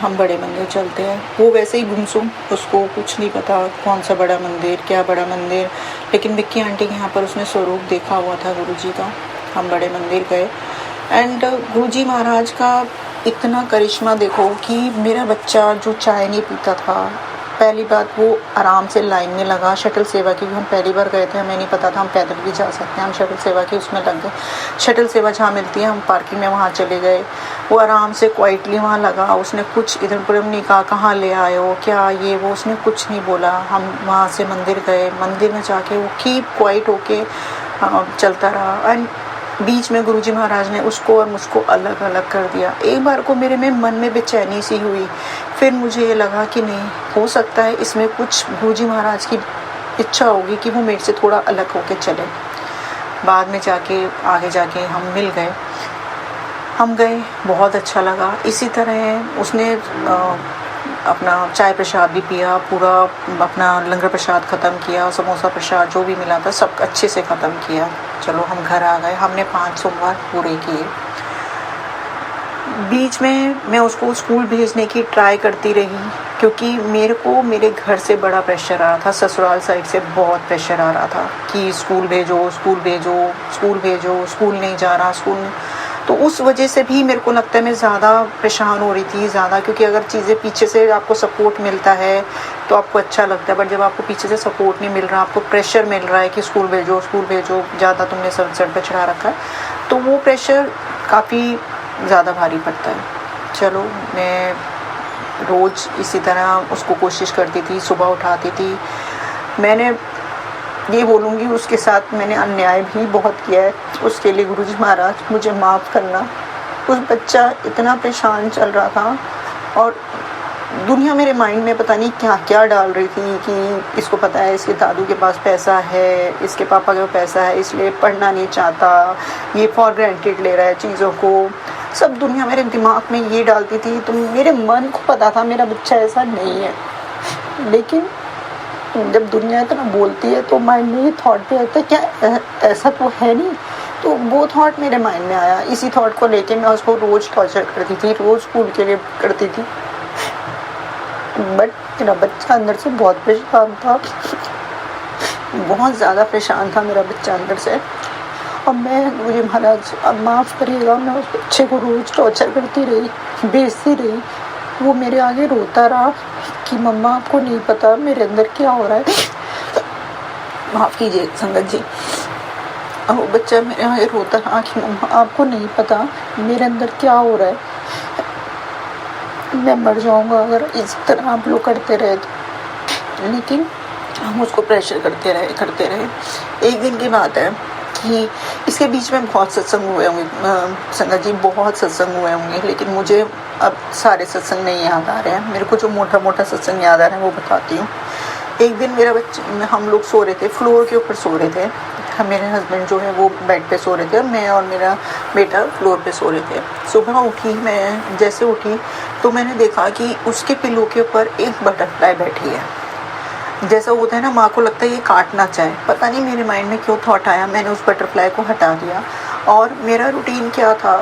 हम बड़े मंदिर चलते हैं। वो वैसे ही गुमसुम, उसको कुछ नहीं पता कौन सा बड़ा मंदिर, क्या बड़ा मंदिर, लेकिन विक्की आंटी के यहाँ पर उसने स्वरूप देखा हुआ था गुरुजी का। हम बड़े मंदिर गए एंड गुरुजी महाराज का इतना करिश्मा देखो कि मेरा बच्चा जो चाय नहीं पीता था, पहली बात वो आराम से लाइन में लगा। शटल सेवा की हम पहली बार गए थे, हमें नहीं पता था हम पैदल भी जा सकते हैं। हम शटल सेवा की उसमें लग गए। शटल सेवा जहाँ मिलती है हम पार्किंग में वहाँ चले गए। वो आराम से क्वाइटली वहाँ लगा। उसने कुछ इधर उधर नहीं कहा, कहाँ ले आए हो, क्या ये वो, उसने कुछ नहीं बोला। हम वहाँ से मंदिर गए। मंदिर में जाके वो कीप क्वाइट होके चलता रहा एंड बीच में गुरुजी महाराज ने उसको और मुझको अलग अलग कर दिया। एक बार को मेरे में मन में बेचैनी सी हुई। फिर मुझे ये लगा कि नहीं, हो सकता है इसमें कुछ गुरुजी महाराज की इच्छा होगी कि वो मेरे से थोड़ा अलग होके चले। बाद में आगे जाके हम मिल गए, हम गए, बहुत अच्छा लगा। इसी तरह उसने अपना चाय प्रसाद भी पिया, पूरा अपना लंगर प्रसाद ख़त्म किया, समोसा प्रसाद जो भी मिला था सब अच्छे से ख़त्म किया। चलो हम घर आ गए। हमने 5 सोमवार पूरे किए। बीच में मैं उसको स्कूल भेजने की ट्राई करती रही, क्योंकि मेरे को मेरे घर से बड़ा प्रेशर आ रहा था, ससुराल साइड से बहुत प्रेशर आ रहा था कि स्कूल भेजो, स्कूल भेजो, स्कूल भेजो, स्कूल नहीं जा रहा, स्कूल। तो उस वजह से भी मेरे को लगता है मैं ज़्यादा परेशान हो रही थी, ज़्यादा, क्योंकि अगर चीज़ें पीछे से आपको सपोर्ट मिलता है तो आपको अच्छा लगता है, बट जब आपको पीछे से सपोर्ट नहीं मिल रहा, आपको प्रेशर मिल रहा है कि स्कूल भेजो, ज़्यादा तुमने सर पे चढ़ा रखा है, तो वो प्रेशर काफ़ी ज़्यादा भारी पड़ता है। चलो, मैं रोज़ इसी तरह उसको कोशिश करती थी, सुबह उठाती थी। मैंने ये बोलूँगी उसके साथ मैंने अन्याय भी बहुत किया है, उसके लिए गुरुजी महाराज मुझे माफ़ करना। उस बच्चा इतना परेशान चल रहा था और दुनिया मेरे माइंड में पता नहीं क्या क्या डाल रही थी कि इसको पता है इसके दादू के पास पैसा है, इसके पापा के पास पैसा है, इसलिए पढ़ना नहीं चाहता, ये फॉर ग्रांटेड ले रहा है चीज़ों को। सब दुनिया मेरे दिमाग में ये डालती थी। तो मेरे मन को पता था मेरा बच्चा ऐसा नहीं है, लेकिन जब दुनिया इतना बोलती है तो माइंड में ये थॉट भी आता है क्या ऐसा तो है नहीं। तो वो थॉट मेरे माइंड में आया। इसी थॉट को लेके मैं उसको रोज़ टॉर्चर करती थी, रोज़ स्कूल के लिए करती थी, बट मेरा बच्चा अंदर से बहुत परेशान था, बहुत ज़्यादा परेशान था मेरा बच्चा अंदर से। और मैं, मुझे महाराज अब माफ़ करिएगा, मैं उस बच्चे को रोज़ टॉर्चर करती रही, बेचती रही। वो मेरे आगे रोता रहा कि मम्मा आपको नहीं पता मेरे अंदर क्या हो रहा है। माफ़ कीजिए संगत जी। और वो बच्चा मेरे आगे रोता रहा कि मम्मा आपको नहीं पता मेरे अंदर क्या हो रहा है, मैं मर जाऊंगा अगर इस तरह आप लोग करते रहे तो। लेकिन हम उसको प्रेशर करते रहे। एक दिन की बात है कि इसके बीच में बहुत सत्संग हुए होंगे संगत जी, बहुत सत्संग हुए होंगे, लेकिन मुझे अब सारे सत्संग नहीं याद आ रहे हैं। मेरे को जो मोटा मोटा सत्संग याद आ रहा है वो बताती हूँ। एक दिन मेरा बच्चा, हम लोग सो रहे थे, फ्लोर के ऊपर सो रहे थे, हम मेरे हस्बैंड जो है वो बेड पे सो रहे थे, मैं और मेरा बेटा फ्लोर पे सो रहे थे। सुबह उठी, मैं जैसे उठी तो मैंने देखा कि उसके पिलो के ऊपर एक बटरफ्लाई बैठी है। जैसा होता है ना, माँ को लगता है ये काटना चाहे, पता नहीं मेरे माइंड में क्यों थॉट आया, मैंने उस बटरफ्लाई को हटा दिया। और मेरा रूटीन क्या था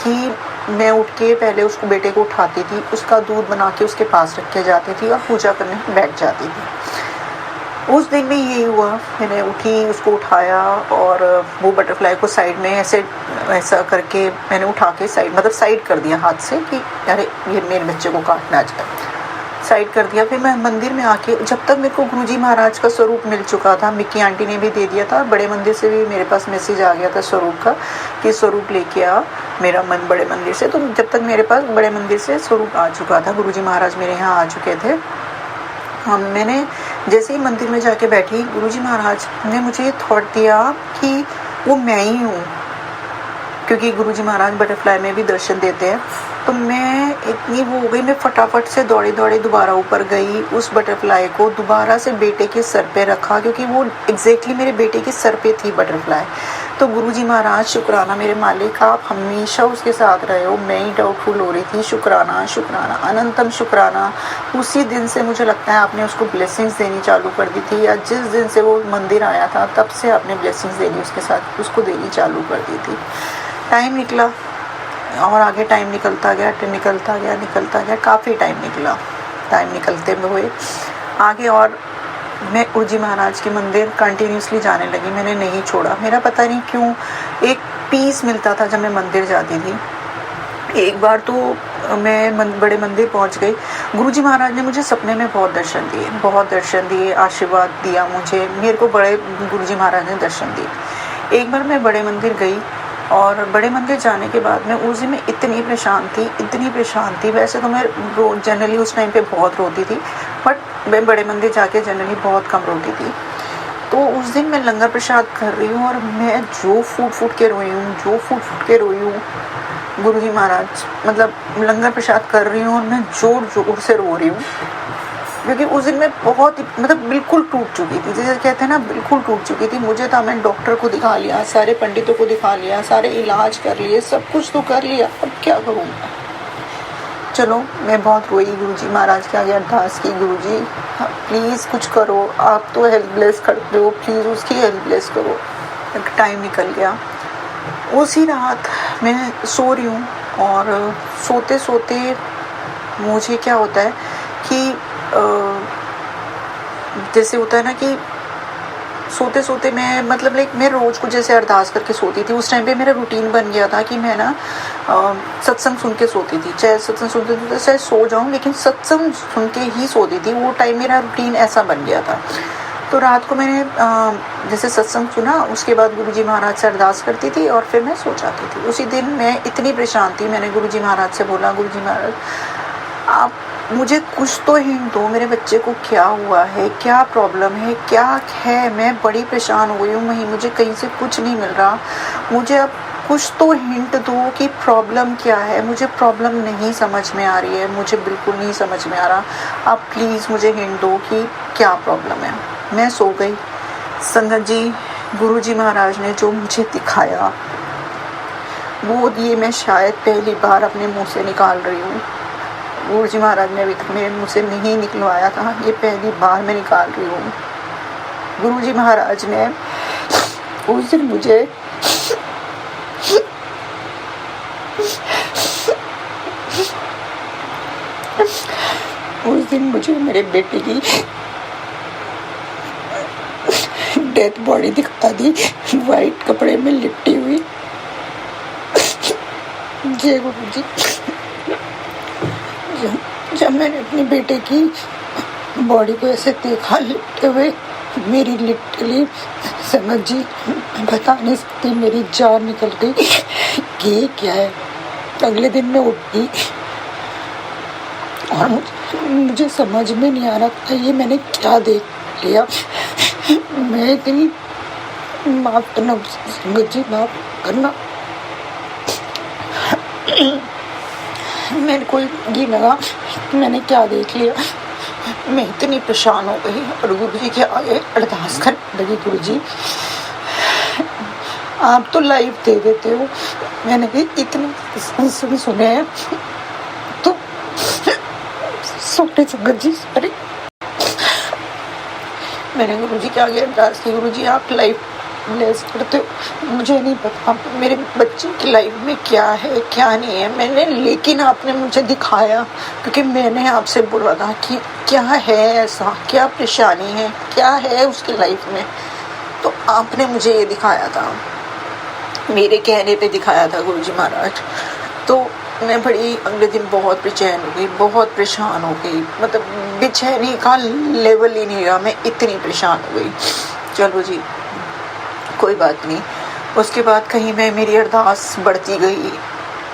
कि मैं उठ के पहले उसको, बेटे को उठाती थी, उसका दूध बना के उसके पास रख के जाती थी और पूजा करने बैठ जाती थी। उस दिन भी यही हुआ, मैंने उठी, उसको उठाया और वो बटरफ्लाई को साइड में ऐसा करके मैंने उठा के साइड कर दिया हाथ से कि अरे ये मेरे बच्चे को काटना जाए, साइड कर दिया। फिर मैं मंदिर में आके, जब तक मेरे को गुरुजी महाराज का स्वरूप मिल चुका था, मिक्की आंटी ने भी दे दिया था, बड़े मंदिर से भी मेरे पास मैसेज आ गया था स्वरूप का कि स्वरूप लेके आ मेरा मन बड़े मंदिर से। तो जब तक मेरे पास बड़े मंदिर से स्वरूप आ चुका था, गुरुजी महाराज मेरे यहाँ आ चुके थे, मैंने जैसे ही मंदिर में जाके बैठी, गुरुजी महाराज ने मुझे थॉट दिया कि वो मैं ही हूँ, क्योंकि गुरुजी महाराज बटरफ्लाई में भी दर्शन देते हैं। तो मैं इतनी वो हो गई, मैं फटाफट से दौड़ी दोबारा ऊपर गई, उस बटरफ्लाई को दोबारा से बेटे के सर पे रखा, क्योंकि वो एग्जैक्टली मेरे बेटे के सर पे थी बटरफ्लाई। तो गुरुजी महाराज शुक्राना मेरे मालिक, आप हमेशा उसके साथ रहे हो, मैं ही डाउटफुल हो रही थी, शुक्राना शुक्राना अनंतम शुक्राना। उसी दिन से मुझे लगता है आपने उसको ब्लेसिंग्स देनी चालू कर दी थी, या जिस दिन से वो मंदिर आया था तब से आपने ब्लेसिंग्स देनी उसके साथ उसको देनी चालू कर दी थी। टाइम निकला और आगे टाइम निकलता गया, काफ़ी टाइम निकला। टाइम निकलते हुए आगे और मैं गुरुजी महाराज के मंदिर कंटिन्यूसली जाने लगी, मैंने नहीं छोड़ा। मेरा पता नहीं क्यों एक पीस मिलता था जब मैं मंदिर जाती थी। एक बार तो मैं बड़े मंदिर पहुंच गई, गुरुजी महाराज ने मुझे सपने में बहुत दर्शन दिए, आशीर्वाद दिया मुझे, मेरे को बड़े गुरुजी महाराज ने दर्शन दिए। एक बार मैं बड़े मंदिर गई और बड़े मंदिर जाने के बाद मैं उस दिन में इतनी परेशान थी। वैसे तो मैं जनरली उस टाइम पे बहुत रोती थी, बट मैं बड़े मंदिर जाके जनरली बहुत कम रोती थी। तो उस दिन मैं लंगर प्रसाद कर रही हूँ और मैं जो फूट के रोई हूँ गुरुजी महाराज, मतलब लंगर प्रसाद कर रही हूँ और मैं जोर से रो रही हूँ, क्योंकि उस दिन मैं बहुत बिल्कुल टूट चुकी थी, जैसे कहते हैं ना, बिल्कुल टूट चुकी थी। मुझे था, मैं डॉक्टर को दिखा लिया, सारे पंडितों को दिखा लिया, सारे इलाज कर लिए, सब कुछ तो कर लिया, अब क्या करूँ। चलो मैं बहुत रोई, गुरुजी महाराज के आगे अरदास की, गुरुजी प्लीज़ कुछ करो, आप तो हेल्पलेस करते हो, प्लीज़ उसकी हेल्पलेस करो। टाइम निकल गया। उसी रात मैं सो रही हूँ और सोते मुझे क्या होता है कि जैसे होता है ना कि सोते मैं मैं रोज़ को जैसे अरदास करके सोती थी। उस टाइम पे मेरा रूटीन बन गया था कि मैं ना सत्संग सुन के सोती थी, चाहे सत्संग सुनते थे चाहे सो जाऊँ, लेकिन सत्संग सुन के ही सोती थी। वो टाइम मेरा रूटीन ऐसा बन गया था। तो रात को मैंने जैसे सत्संग सुना, उसके बाद गुरुजी महाराज से अरदास करती थी और फिर मैं सो जाती थी। उसी दिन मैं इतनी परेशान थी, मैंने गुरुजी महाराज से बोला, गुरुजी महाराज आप मुझे कुछ तो हिंट दो, मेरे बच्चे को क्या हुआ है, क्या प्रॉब्लम है, क्या है, मैं बड़ी परेशान हो गई हूँ, मुझे कहीं से कुछ नहीं मिल रहा, मुझे अब कुछ तो हिंट दो कि प्रॉब्लम क्या है। मुझे प्रॉब्लम नहीं समझ में आ रही है, मुझे बिल्कुल नहीं समझ में आ रहा, आप प्लीज़ मुझे हिंट दो कि क्या प्रॉब्लम है। मैं सो गई। संगत जी, गुरुजी महाराज ने जो मुझे दिखाया वो ये मैं शायद पहली बार अपने मुंह से निकाल रही हूँ। गुरुजी महाराज ने अभी तक मेरे मुंह से नहीं निकलवाया था, ये पहली बार मैं निकाल रही हूँ। गुरुजी महाराज ने उस दिन मुझे मेरे बेटे की डेथ बॉडी दिखा दी, वाइट कपड़े में लिपटी हुई। जय गुरु जी। जब मैंने अपने बेटे की बॉडी को ऐसे देखा लिपटे हुए, मेरी लिटरली संगत जी बता नहीं सकती, मेरी जान निकल गई कि ये क्या है। अगले दिन मैं उठी और मुझे समझ में नहीं आ रहा था ये मैंने क्या देख लिया। मैं इतनी माफ़ करना संगत जी, माफ़ करना। मेरे को ये लगा मैंने क्या देख लिया। मैं इतनी परेशान हो गई और गुरु जी के आगे अरदास करने लगी, गुरु जी आप तो लाइव दे देते हो, मैंने भी इतने सत्संग सुने हैं। तो सोटे संगत जी सॉरी, मैंने गुरु जी के आगे अरदास की, गुरु जी आप लाइव ब्लेस करते हो, मुझे नहीं पता मेरे बच्चे की लाइफ में क्या है क्या नहीं है मैंने, लेकिन आपने मुझे दिखाया, क्योंकि मैंने आपसे बोला था कि क्या है ऐसा, क्या परेशानी है, क्या है उसकी लाइफ में, तो आपने मुझे ये दिखाया था, मेरे कहने पे दिखाया था गुरु जी महाराज। तो मैं बड़ी अगले दिन बहुत बेचैन हो गई, बहुत परेशान हो गई, मतलब बेचैनी का लेवल ही नहीं रहा, मैं इतनी परेशान हो गई। चलो जी कोई बात नहीं। उसके बाद कहीं मैं मेरी अरदास बढ़ती गई,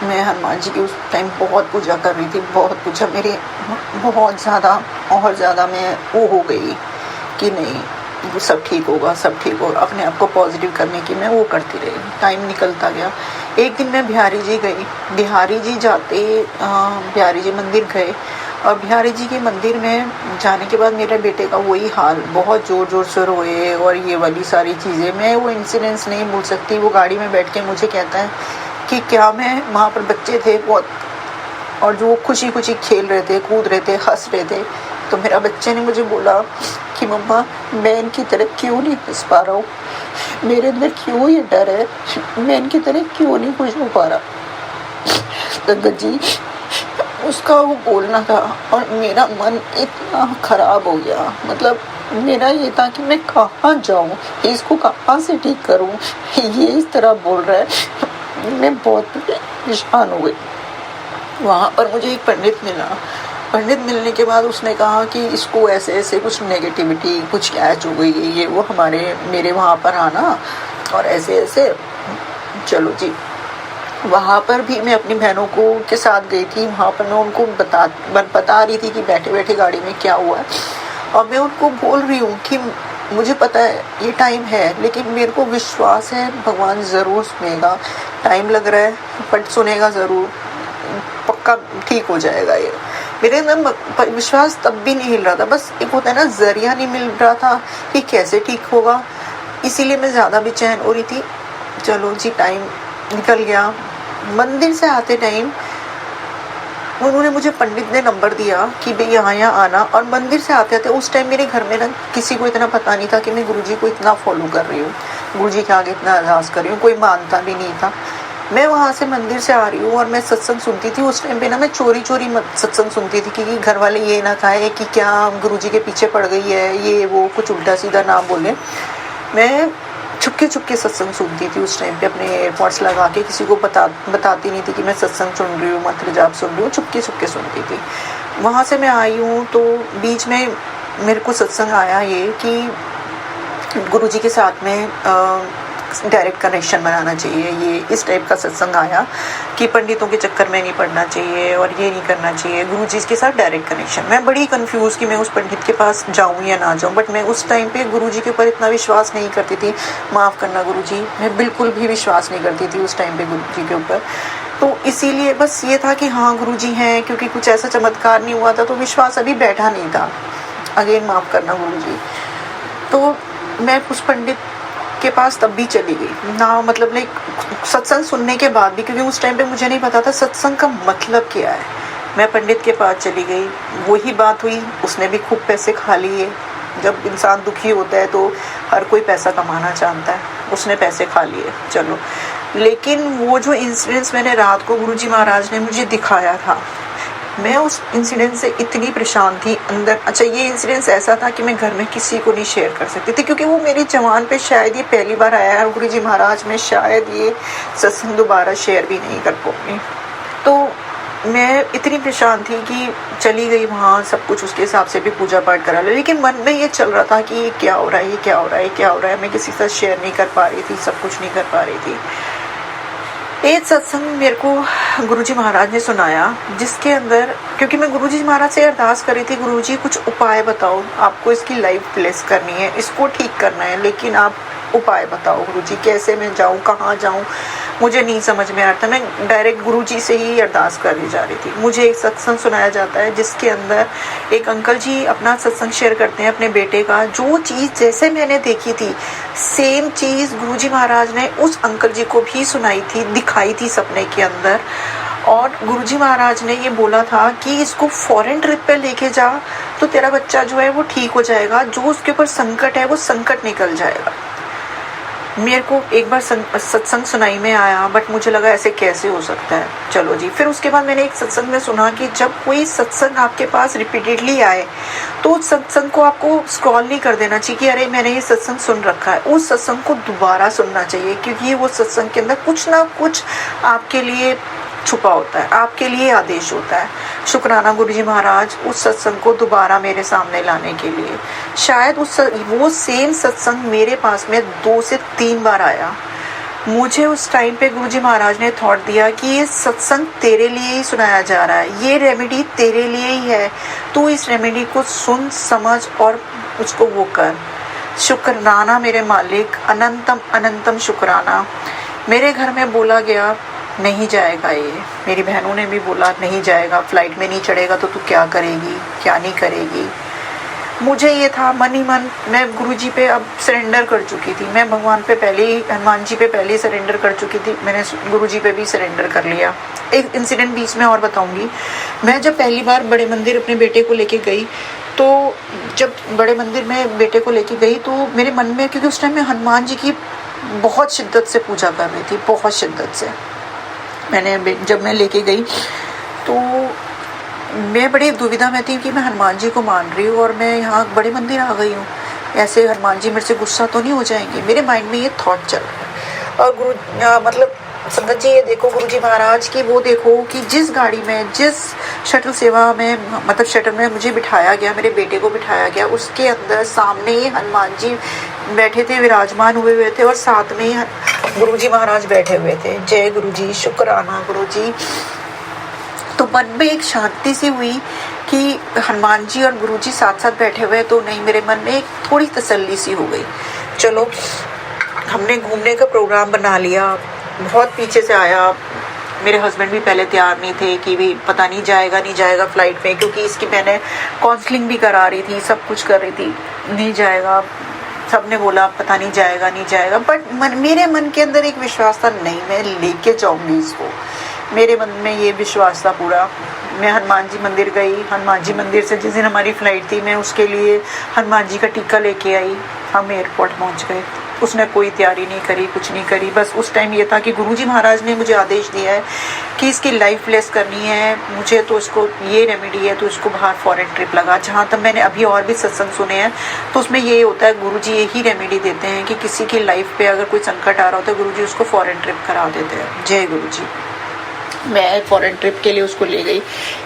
मैं हनुमान जी की उस टाइम बहुत पूजा कर रही थी, बहुत पूजा, मेरे बहुत ज़्यादा और ज़्यादा मैं वो हो गई कि नहीं सब ठीक होगा, सब ठीक होगा, अपने आप को पॉजिटिव करने की मैं वो करती रही। टाइम निकलता गया। एक दिन मैं बिहारी जी गई, बिहारी जी जाते बिहारी जी मंदिर गए, और बिहारी जी के मंदिर में जाने के बाद मेरे बेटे का वही हाल, बहुत ज़ोर ज़ोर से रोए और ये वाली सारी चीज़ें, मैं वो इंसिडेंट्स नहीं भूल सकती। वो गाड़ी में बैठ के मुझे कहता है कि क्या मैं वहाँ पर बच्चे थे बहुत, और जो खुशी खुशी खेल रहे थे, कूद रहे थे, हंस रहे थे, तो मेरा बच्चे ने मुझे बोला कि मम्मा मैं इनकी तरह क्यों नहीं हंस पा रहा हूँ, मेरे अंदर क्यों ये डर है, मैं इनकी तरह क्यों नहीं खुश हो पा रहा। संगत जी उसका वो बोलना था, और मेरा मन इतना खराब हो गया, मतलब मेरा ये था कि मैं कहाँ जाऊँ, इसको कहाँ से ठीक करूँ, ये इस तरह बोल रहा है, मैं बहुत परेशान हो गई। वहाँ पर मुझे एक पंडित मिला, पंडित मिलने के बाद उसने कहा कि इसको ऐसे ऐसे कुछ नेगेटिविटी कुछ कैच हो गई है, ये वो मेरे वहाँ पर आना और ऐसे ऐसे। चलो जी वहाँ पर भी मैं अपनी बहनों को के साथ गई थी, वहाँ पर मैं उनको बता रही थी कि बैठे बैठे गाड़ी में क्या हुआ है, और मैं उनको बोल रही हूँ कि मुझे पता है ये टाइम है, लेकिन मेरे को विश्वास है भगवान ज़रूर सुनेगा, टाइम लग रहा है बट सुनेगा ज़रूर, पक्का ठीक हो जाएगा। ये मेरे अंदर विश्वास तब भी नहीं हिल रहा था, बस एक होता है ना जरिया नहीं मिल रहा था कि कैसे ठीक होगा, इसीलिए मैं ज़्यादा बेचैन हो रही थी। चलो जी टाइम निकल गया। मंदिर से आते टाइम उन्होंने मुझे पंडित ने नंबर दिया कि भाई यहाँ आना, और मंदिर से आते थे उस टाइम मेरे घर में ना किसी को इतना पता नहीं था कि मैं गुरुजी को इतना फॉलो कर रही हूँ, गुरुजी के आगे इतना अरदास कर रही हूँ, कोई मानता भी नहीं था। मैं वहाँ से मंदिर से आ रही हूँ और मैं सत्संग सुनती थी। उस टाइम पे ना मैं चोरी चोरी सत्संग सुनती थी कि घर वाले ये ना कहे कि क्या गुरुजी के पीछे पड़ गई है, ये वो कुछ उल्टा सीधा ना बोले। मैं छुपके छुपके सत्संग सुनती थी उस टाइम पे, अपने एयरपॉड्स लगा के, किसी को बताती नहीं थी कि मैं सत्संग सुन रही हूँ, मंत्र जाप सुन रही हूँ, छुपके छुपके सुनती थी। वहाँ से मैं आई हूँ तो बीच में मेरे को सत्संग आया ये कि गुरुजी के साथ में डायरेक्ट कनेक्शन बनाना चाहिए, ये इस टाइप का सत्संग आया कि पंडितों के चक्कर में नहीं पड़ना चाहिए और ये नहीं करना चाहिए, गुरुजी के साथ डायरेक्ट कनेक्शन। मैं बड़ी कंफ्यूज कि मैं उस पंडित के पास जाऊं या ना जाऊं, बट मैं उस टाइम पे गुरुजी के ऊपर इतना विश्वास नहीं करती थी, माफ़ करना गुरुजी, मैं बिल्कुल भी विश्वास नहीं करती थी उस टाइम पे गुरुजी के ऊपर। तो इसीलिए बस ये था कि हाँ गुरुजी हैं, क्योंकि कुछ ऐसा चमत्कार नहीं हुआ था तो विश्वास अभी बैठा नहीं था। अगेन माफ़ करना गुरुजी। तो मैं उस पंडित के पास तब भी चली गई ना, मतलब लाइक सत्संग सुनने के बाद भी, क्योंकि उस टाइम पे मुझे नहीं पता था सत्संग का मतलब क्या है। मैं पंडित के पास चली गई, वही बात हुई, उसने भी खूब पैसे खा लिए। जब इंसान दुखी होता है तो हर कोई पैसा कमाना चाहता है, उसने पैसे खा लिए। चलो, लेकिन वो जो इंसिडेंट्स मैंने रात को गुरुजी महाराज ने मुझे दिखाया था, मैं उस इंसिडेंट से इतनी परेशान थी अंदर। अच्छा, ये इंसिडेंस ऐसा था कि मैं घर में किसी को नहीं शेयर कर सकती थी, क्योंकि वो मेरी जवान पे शायद ये पहली बार आया है, गुरुजी महाराज में शायद ये सत्संग दोबारा शेयर भी नहीं कर पाऊंगी। तो मैं इतनी परेशान थी कि चली गई वहाँ, सब कुछ उसके हिसाब से भी पूजा पाठ करा लिया, लेकिन मन में ये चल रहा था कि ये क्या हो रहा है, ये क्या हो रहा है, क्या हो रहा है। मैं किसी के साथ शेयर नहीं कर पा रही थी, सब कुछ नहीं कर पा रही थी। एक सत्संग मेरे को गुरुजी महाराज ने सुनाया, जिसके अंदर, क्योंकि मैं गुरुजी महाराज से अरदास करी थी, गुरुजी कुछ उपाय बताओ, आपको इसकी लाइफ ब्लेस करनी है, इसको ठीक करना है, लेकिन आप उपाय बताओ गुरुजी, कैसे मैं जाऊँ, कहाँ जाऊँ, मुझे नहीं समझ में आ रहा था। मैं डायरेक्ट गुरुजी से ही अरदास करने जा रही थी। मुझे एक सत्संग सुनाया जाता है जिसके अंदर एक अंकल जी अपना सत्संग शेयर करते हैं अपने बेटे का। जो चीज़ जैसे मैंने देखी थी सेम चीज़ गुरुजी महाराज ने उस अंकल जी को भी सुनाई थी, दिखाई थी सपने के अंदर। और गुरुजी महाराज ने ये बोला था कि इसको फॉरेन ट्रिप पे लेके जा तो तेरा बच्चा जो है वो ठीक हो जाएगा, जो उसके ऊपर संकट है वो संकट निकल जाएगा। मेरे को एक बार सत्संग सुनाई में आया, बट मुझे लगा ऐसे कैसे हो सकता है। चलो जी, फिर उसके बाद मैंने एक सत्संग में सुना कि जब कोई सत्संग आपके पास रिपीटेडली आए तो उस सत्संग को आपको स्क्रॉल नहीं कर देना चाहिए कि अरे मैंने ये सत्संग सुन रखा है। उस सत्संग को दोबारा सुनना चाहिए, क्योंकि वो सत्संग के अंदर कुछ ना कुछ आपके लिए छुपा होता है, आपके लिए आदेश होता है। शुक्राना गुरुजी महाराज उस सत्संग को दोबारा मेरे सामने लाने के लिए। शायद वो सेम सत्संग मेरे पास में 2 से 3 बार आया। मुझे उस टाइम पे गुरुजी महाराज ने थॉट दिया कि ये सत्संग तेरे लिए ही सुनाया जा रहा है, ये रेमेडी तेरे लिए ही है, तू इस रेमेडी को सुन, समझ और उसको वो कर। शुक्राना मेरे मालिक, अनंतम अनंतम शुक्राना। मेरे घर में बोला गया नहीं जाएगा ये, मेरी बहनों ने भी बोला नहीं जाएगा, फ्लाइट में नहीं चढ़ेगा तो तू क्या करेगी, क्या नहीं करेगी। मुझे ये था मन ही मन, मैं गुरुजी पे अब सरेंडर कर चुकी थी। मैं भगवान पे पहले ही, हनुमान जी पे पहले ही सरेंडर कर चुकी थी। मैंने गुरुजी पे भी सरेंडर कर लिया। एक इंसिडेंट बीच में और बताऊंगी। मैं जब पहली बार बड़े मंदिर अपने बेटे को लेके गई, तो जब बड़े मंदिर में बेटे को लेके गई तो मेरे मन में, क्योंकि उस टाइम मैं हनुमान जी की बहुत शिद्दत से पूजा कर रही थी, बहुत शिद्दत से। जब मैं लेके गई तो मैं बड़ी दुविधा में थी कि मैं हनुमान जी को मान रही हूँ और मैं यहाँ बड़े मंदिर आ गई हूँ, ऐसे हनुमान जी मेरे से गुस्सा तो नहीं हो जाएंगे। मेरे माइंड में ये थॉट चल रहा है। और मतलब संगत जी ये देखो गुरुजी महाराज की वो देखो कि जिस गाड़ी में, जिस शटल सेवा में, मतलब शटल में मुझे बिठाया गया, मेरे बेटे को बिठाया गया, उसके अंदर सामने ही हनुमान जी बैठे थे, विराजमान हुए थे, और साथ में ही गुरुजी महाराज बैठे हुए थे। जय गुरुजी, शुक्राना गुरुजी। तो मन में एक शांति सी हुई कि हनुमान जी और गुरुजी साथ साथ बैठे हुए, तो नहीं, मेरे मन में एक थोड़ी तसल्ली सी हो गई। चलो, हमने घूमने का प्रोग्राम बना लिया। बहुत पीछे से आया, मेरे हस्बैंड भी पहले तैयार नहीं थे कि भी पता नहीं जाएगा फ्लाइट में, क्योंकि इसकी मैंने काउंसलिंग भी करा रही थी, सब कुछ कर रही थी, नहीं जाएगा। सबने बोला पता नहीं जाएगा, बट मेरे मन के अंदर एक विश्वास था, नहीं मैं लेके जाऊंगी इसको। मेरे मन में ये विश्वास था पूरा। मैं हनुमान जी मंदिर गई। हनुमान जी मंदिर से जिस दिन हमारी फ़्लाइट थी, मैं उसके लिए हनुमान जी का टीका लेके आई। हम एयरपोर्ट पहुंच गए। उसने कोई तैयारी नहीं करी, कुछ नहीं करी। बस उस टाइम ये था कि गुरुजी महाराज ने मुझे आदेश दिया है कि इसकी लाइफ ब्लेस करनी है मुझे, तो इसको ये रेमेडी है, तो इसको बाहर फॉरेन ट्रिप लगा। जहाँ तक मैंने अभी और भी सत्संग सुने हैं, तो उसमें ये होता है, गुरुजी यही रेमेडी देते हैं कि किसी की लाइफ पे अगर कोई संकट आ रहा होता है, गुरुजी उसको फॉरेन ट्रिप करा देते हैं। जय गुरुजी। मैं फॉरेन ट्रिप के लिए उसको ले गई।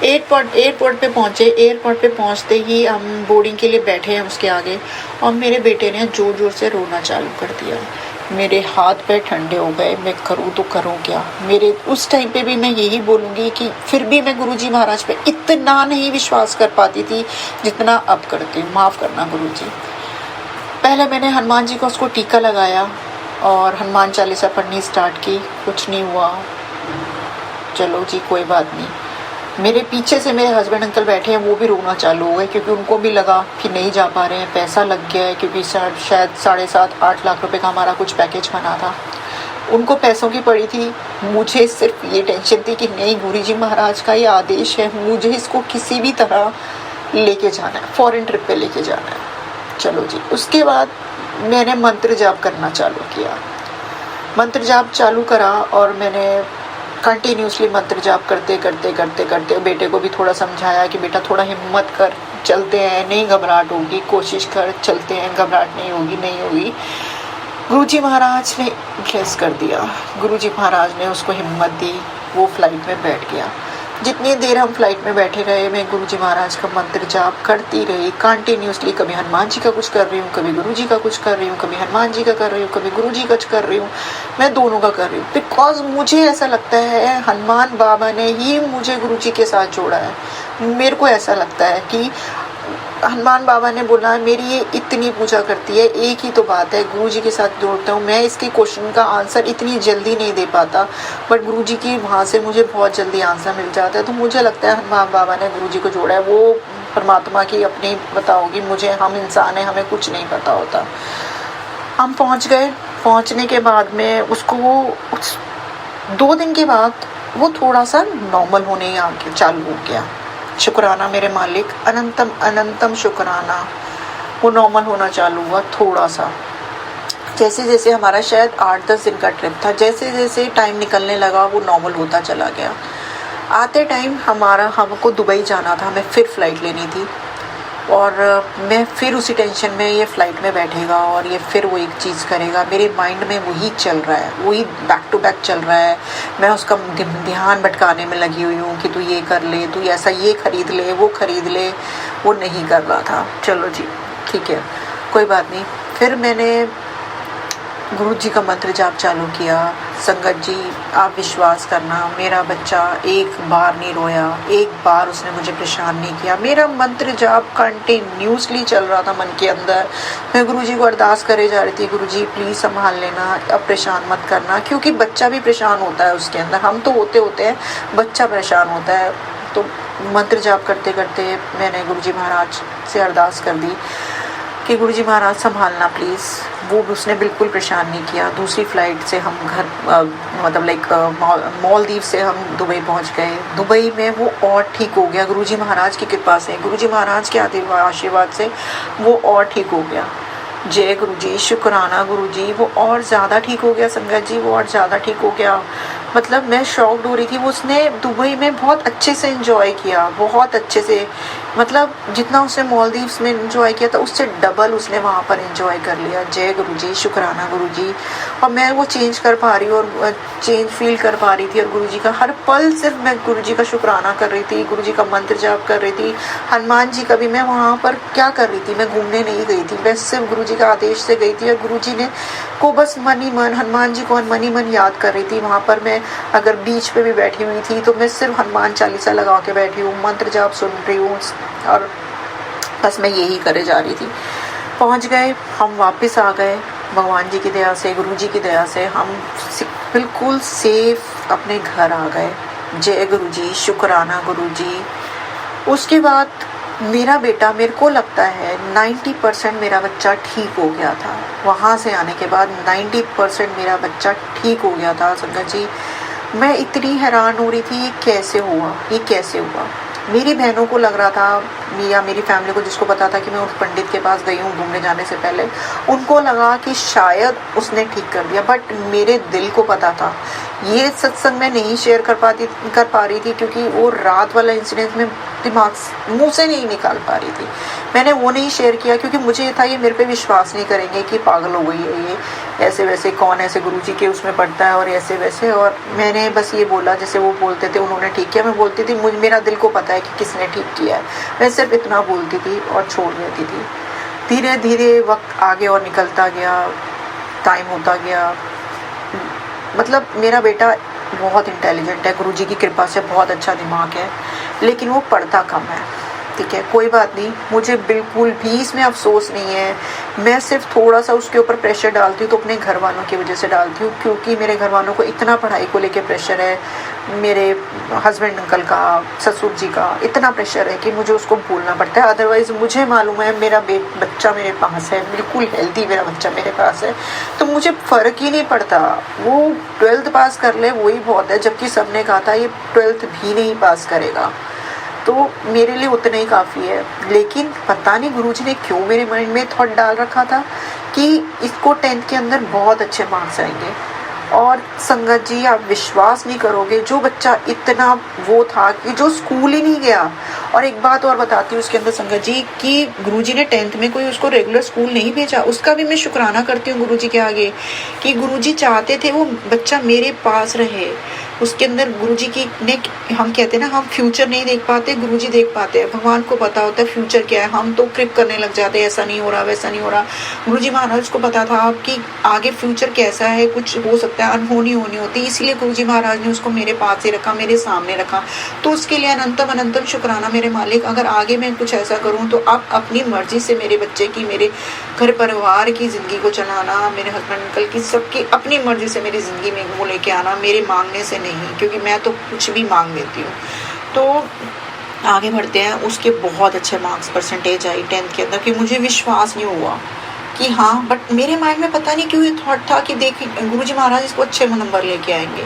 एयरपोर्ट पे पहुंचे। एयरपोर्ट पे पहुंचते ही हम बोर्डिंग के लिए बैठे हैं उसके आगे, और मेरे बेटे ने जोर जोर से रोना चालू कर दिया। मेरे हाथ पैर ठंडे हो गए, मैं करूँ तो करूँ क्या। मेरे उस टाइम पे भी मैं यही बोलूँगी कि फिर भी मैं गुरुजी महाराज पे इतना नहीं विश्वास कर पाती थी जितना अब करती हूँ। माफ़ करना गुरुजी। पहले मैंने हनुमान जी को उसको टीका लगाया और हनुमान चालीसा पढ़नी स्टार्ट की। कुछ नहीं हुआ। चलो जी, कोई बात नहीं। मेरे पीछे से मेरे हस्बैंड अंकल बैठे हैं, वो भी रोना चालू हो गए, क्योंकि उनको भी लगा कि नहीं जा पा रहे हैं, पैसा लग गया है, क्योंकि शायद 7.5-8 लाख रुपए का हमारा कुछ पैकेज बना था। उनको पैसों की पड़ी थी। मुझे सिर्फ ये टेंशन थी कि नहीं, गुरुजी महाराज का ये आदेश है, मुझे इसको किसी भी तरह लेके जाना है, फॉरेन ट्रिप पे लेके जाना है। चलो जी, उसके बाद मैंने मंत्र जाप करना चालू किया। मंत्र जाप चालू करा और मैंने कंटिन्यूसली मंत्र जाप करते बेटे को भी थोड़ा समझाया कि बेटा थोड़ा हिम्मत कर, चलते हैं, नहीं घबराहट होगी, कोशिश कर, चलते हैं, घबराहट नहीं होगी। गुरुजी महाराज ने ब्लेस कर दिया। गुरुजी महाराज ने उसको हिम्मत दी, वो फ्लाइट में बैठ गया। जितनी देर हम फ्लाइट में बैठे रहे, मैं गुरुजी महाराज का मंत्र जाप करती रही कंटिन्यूसली। कभी हनुमान जी का कुछ कर रही हूँ, कभी गुरुजी का कुछ कर रही हूँ, कभी हनुमान जी का कर रही हूँ, कभी गुरुजी का कर रही हूँ। मैं दोनों का कर रही हूँ, बिकॉज मुझे ऐसा लगता है हनुमान बाबा ने ही मुझे गुरुजी के साथ जोड़ा है। मेरे को ऐसा लगता है कि हनुमान बाबा ने बोला मेरी ये इतनी पूजा करती है, एक ही तो बात है, गुरुजी के साथ जोड़ता हूँ मैं, इसके क्वेश्चन का आंसर इतनी जल्दी नहीं दे पाता, बट गुरुजी की वहाँ से मुझे बहुत जल्दी आंसर मिल जाता है। तो मुझे लगता है हनुमान बाबा ने गुरुजी को जोड़ा है। वो परमात्मा की अपनी पता होगी, मुझे, हम इंसान हैं, हमें कुछ नहीं पता होता। हम पहुँच गए। पहुँचने के बाद में उसको 2 दिन के बाद वो थोड़ा सा नॉर्मल होने आगे चालू हो गया। शुक्राना मेरे मालिक, अनंतम अनंतम शुक्राना। वो नॉर्मल होना चालू हुआ थोड़ा सा। जैसे जैसे हमारा शायद 8-10 दिन का ट्रिप था, जैसे जैसे टाइम निकलने लगा वो नॉर्मल होता चला गया। आते टाइम हमको दुबई जाना था, हमें फिर फ़्लाइट लेनी थी और मैं फिर उसी टेंशन में, ये फ़्लाइट में बैठेगा और ये फिर वो एक चीज़ करेगा। मेरे माइंड में वही चल रहा है, वही बैक टू बैक चल रहा है। मैं उसका ध्यान भटकाने में लगी हुई हूँ कि तू ये कर ले, तू ऐसा ये ख़रीद ले, वो ख़रीद ले। वो नहीं कर रहा था। चलो जी ठीक है, कोई बात नहीं। फिर मैंने गुरु जी का मंत्र जाप चालू किया। संगत जी आप विश्वास करना, मेरा बच्चा एक बार नहीं रोया, एक बार उसने मुझे परेशान नहीं किया। मेरा मंत्र जाप कंटिन्यूसली चल रहा था मन के अंदर। मैं गुरु जी को अरदास करे जा रही थी, गुरु जी प्लीज़ संभाल लेना, अब परेशान मत करना, क्योंकि बच्चा भी परेशान होता है उसके अंदर। हम तो होते हैं, बच्चा परेशान होता है। तो मंत्र जाप करते करते मैंने गुरु जी महाराज से अरदास कर दी कि गुरु जी महाराज संभालना प्लीज़। वो उसने बिल्कुल परेशान नहीं किया। दूसरी फ़्लाइट से हम मालदीव से हम दुबई पहुंच गए। दुबई में वो और ठीक हो गया गुरु जी महाराज की कृपा से, गुरु जी महाराज के आशीर्वाद से वो और ठीक हो गया। जय गुरु जी, शुक्राना गुरु जी। वो और ज़्यादा ठीक हो गया संगत जी, वो और ज़्यादा ठीक हो गया। मतलब मैं शॉक्ड हो रही थी। वो उसने दुबई में बहुत अच्छे से एंजॉय किया, बहुत अच्छे से। मतलब जितना उसने मालदीव्स में एंजॉय किया था उससे डबल उसने वहाँ पर एंजॉय कर लिया। जय गुरु जी, शुक्राना गुरु जी। और मैं वो चेंज कर पा रही हूँ और चेंज फील कर पा रही थी। और गुरु जी का हर पल सिर्फ मैं गुरु जी का शुक्राना कर रही थी, गुरु जी का मंत्र जाप कर रही थी। हनुमान जी का भी मैं वहाँ पर क्या कर रही थी, मैं घूमने नहीं गई थी, मैं सिर्फ गुरु जी का आदेश से गई थी। और गुरु जी ने को बस मन ही मन, हनुमान जी को मन ही मन याद कर रही थी। वहाँ पर मैं अगर बीच पे भी बैठी हुई थी तो मैं सिर्फ हनुमान चालीसा लगा के बैठी हूँ, मंत्र जाप सुन रही हूँ और बस मैं यही करे जा रही थी। पहुँच गए, हम वापस आ गए। भगवान जी की दया से, गुरु जी की दया से हम बिल्कुल सेफ अपने घर आ गए। जय गुरु जी, शुक्राना गुरु जी। उसके बाद मेरा बेटा, मेरे को लगता है 90% मेरा बच्चा ठीक हो गया था। वहाँ से आने के बाद 90% मेरा बच्चा ठीक हो गया था संगत जी। मैं इतनी हैरान हो रही थी, ये कैसे हुआ, ये कैसे हुआ। मेरी बहनों को लग रहा था, या मेरी फैमिली को, जिसको पता था कि मैं उस पंडित के पास गई हूँ घूमने जाने से पहले, उनको लगा कि शायद उसने ठीक कर दिया। बट मेरे दिल को पता था। ये सत्संग में नहीं शेयर कर पा रही थी क्योंकि वो रात वाला इंसिडेंट में दिमाग मुंह से नहीं निकाल पा रही थी। मैंने वो नहीं शेयर किया क्योंकि मुझे ये था ये मेरे पे विश्वास नहीं करेंगे कि पागल हो गई है ये, ऐसे वैसे, कौन ऐसे गुरुजी के उसमें पढ़ता है और ऐसे वैसे। और मैंने बस ये बोला जैसे वो बोलते थे उन्होंने ठीक किया। मैं बोलती थी मेरा दिल को पता है कि किसने ठीक किया है। मैं सिर्फ इतना बोलती थी और छोड़ देती थी। धीरे धीरे वक्त आगे और निकलता गया, टाइम होता गया। मतलब मेरा बेटा बहुत इंटेलिजेंट है, गुरुजी की कृपा से बहुत अच्छा दिमाग है, लेकिन वो पढ़ता कम है। ठीक है, कोई बात नहीं, मुझे बिल्कुल भी इसमें अफसोस नहीं है। मैं सिर्फ थोड़ा सा उसके ऊपर प्रेशर डालती हूँ तो अपने घर वालों की वजह से डालती हूँ, क्योंकि मेरे घर वालों को इतना पढ़ाई को लेके प्रेशर है, मेरे हस्बैंड अंकल का, ससुर जी का इतना प्रेशर है कि मुझे उसको भूलना पड़ता है। अदरवाइज़ मुझे मालूम है मेरा बच्चा मेरे पास है, बिल्कुल हेल्दी मेरा बच्चा मेरे पास है, तो मुझे फ़र्क ही नहीं पड़ता। वो 12th पास कर ले वही बहुत है, जबकि सबने कहा था ये 12th भी नहीं पास करेगा, तो मेरे लिए उतना ही काफ़ी है। लेकिन पता नहीं गुरुजी ने क्यों मेरे माइंड में थॉट डाल रखा था कि इसको 10th के अंदर बहुत अच्छे मार्क्स आएंगे। और संगत जी आप विश्वास नहीं करोगे, जो बच्चा इतना वो था कि जो स्कूल ही नहीं गया। और एक बात और बताती हूँ उसके अंदर संगत जी कि गुरुजी ने 10th में कोई उसको रेगुलर स्कूल नहीं भेजा। उसका भी मैं शुक्राना करती हूँ गुरुजी के आगे कि गुरुजी चाहते थे वो बच्चा मेरे पास रहे। उसके अंदर गुरुजी की ने, हम कहते हैं ना, हम फ्यूचर नहीं देख पाते, गुरुजी देख पाते हैं। भगवान को पता होता है फ्यूचर क्या है, हम तो क्रिप करने लग जाते हैं, ऐसा नहीं हो रहा, वैसा नहीं हो रहा। गुरुजी महाराज को पता था कि आगे फ्यूचर कैसा है, कुछ हो सकता है, अनहोनी होनी होती है, इसीलिए गुरुजी महाराज ने उसको मेरे पास ही रखा, मेरे सामने रखा। तो उसके लिए अनंतम अनंतम शुक्राना मेरे मालिक, अगर आगे मैं कुछ ऐसा करूं तो आप अपनी मर्जी से मेरे बच्चे की, मेरे घर परिवार की ज़िंदगी को चलाना, मेरे हस्बैंड अंकल की, सबकी अपनी मर्जी से मेरी ज़िंदगी में वो लेके आना, मेरे मांगने से नहीं, क्योंकि मैं तो कुछ भी मांग लेती हूँ। तो आगे बढ़ते हैं। उसके बहुत अच्छे मार्क्स परसेंटेज आई 10th के अंदर कि मुझे विश्वास नहीं हुआ कि हाँ, बट मेरे माइंड में पता नहीं क्यों ये थॉट था कि देख गुरुजी महाराज इसको अच्छे नंबर लेके आएंगे,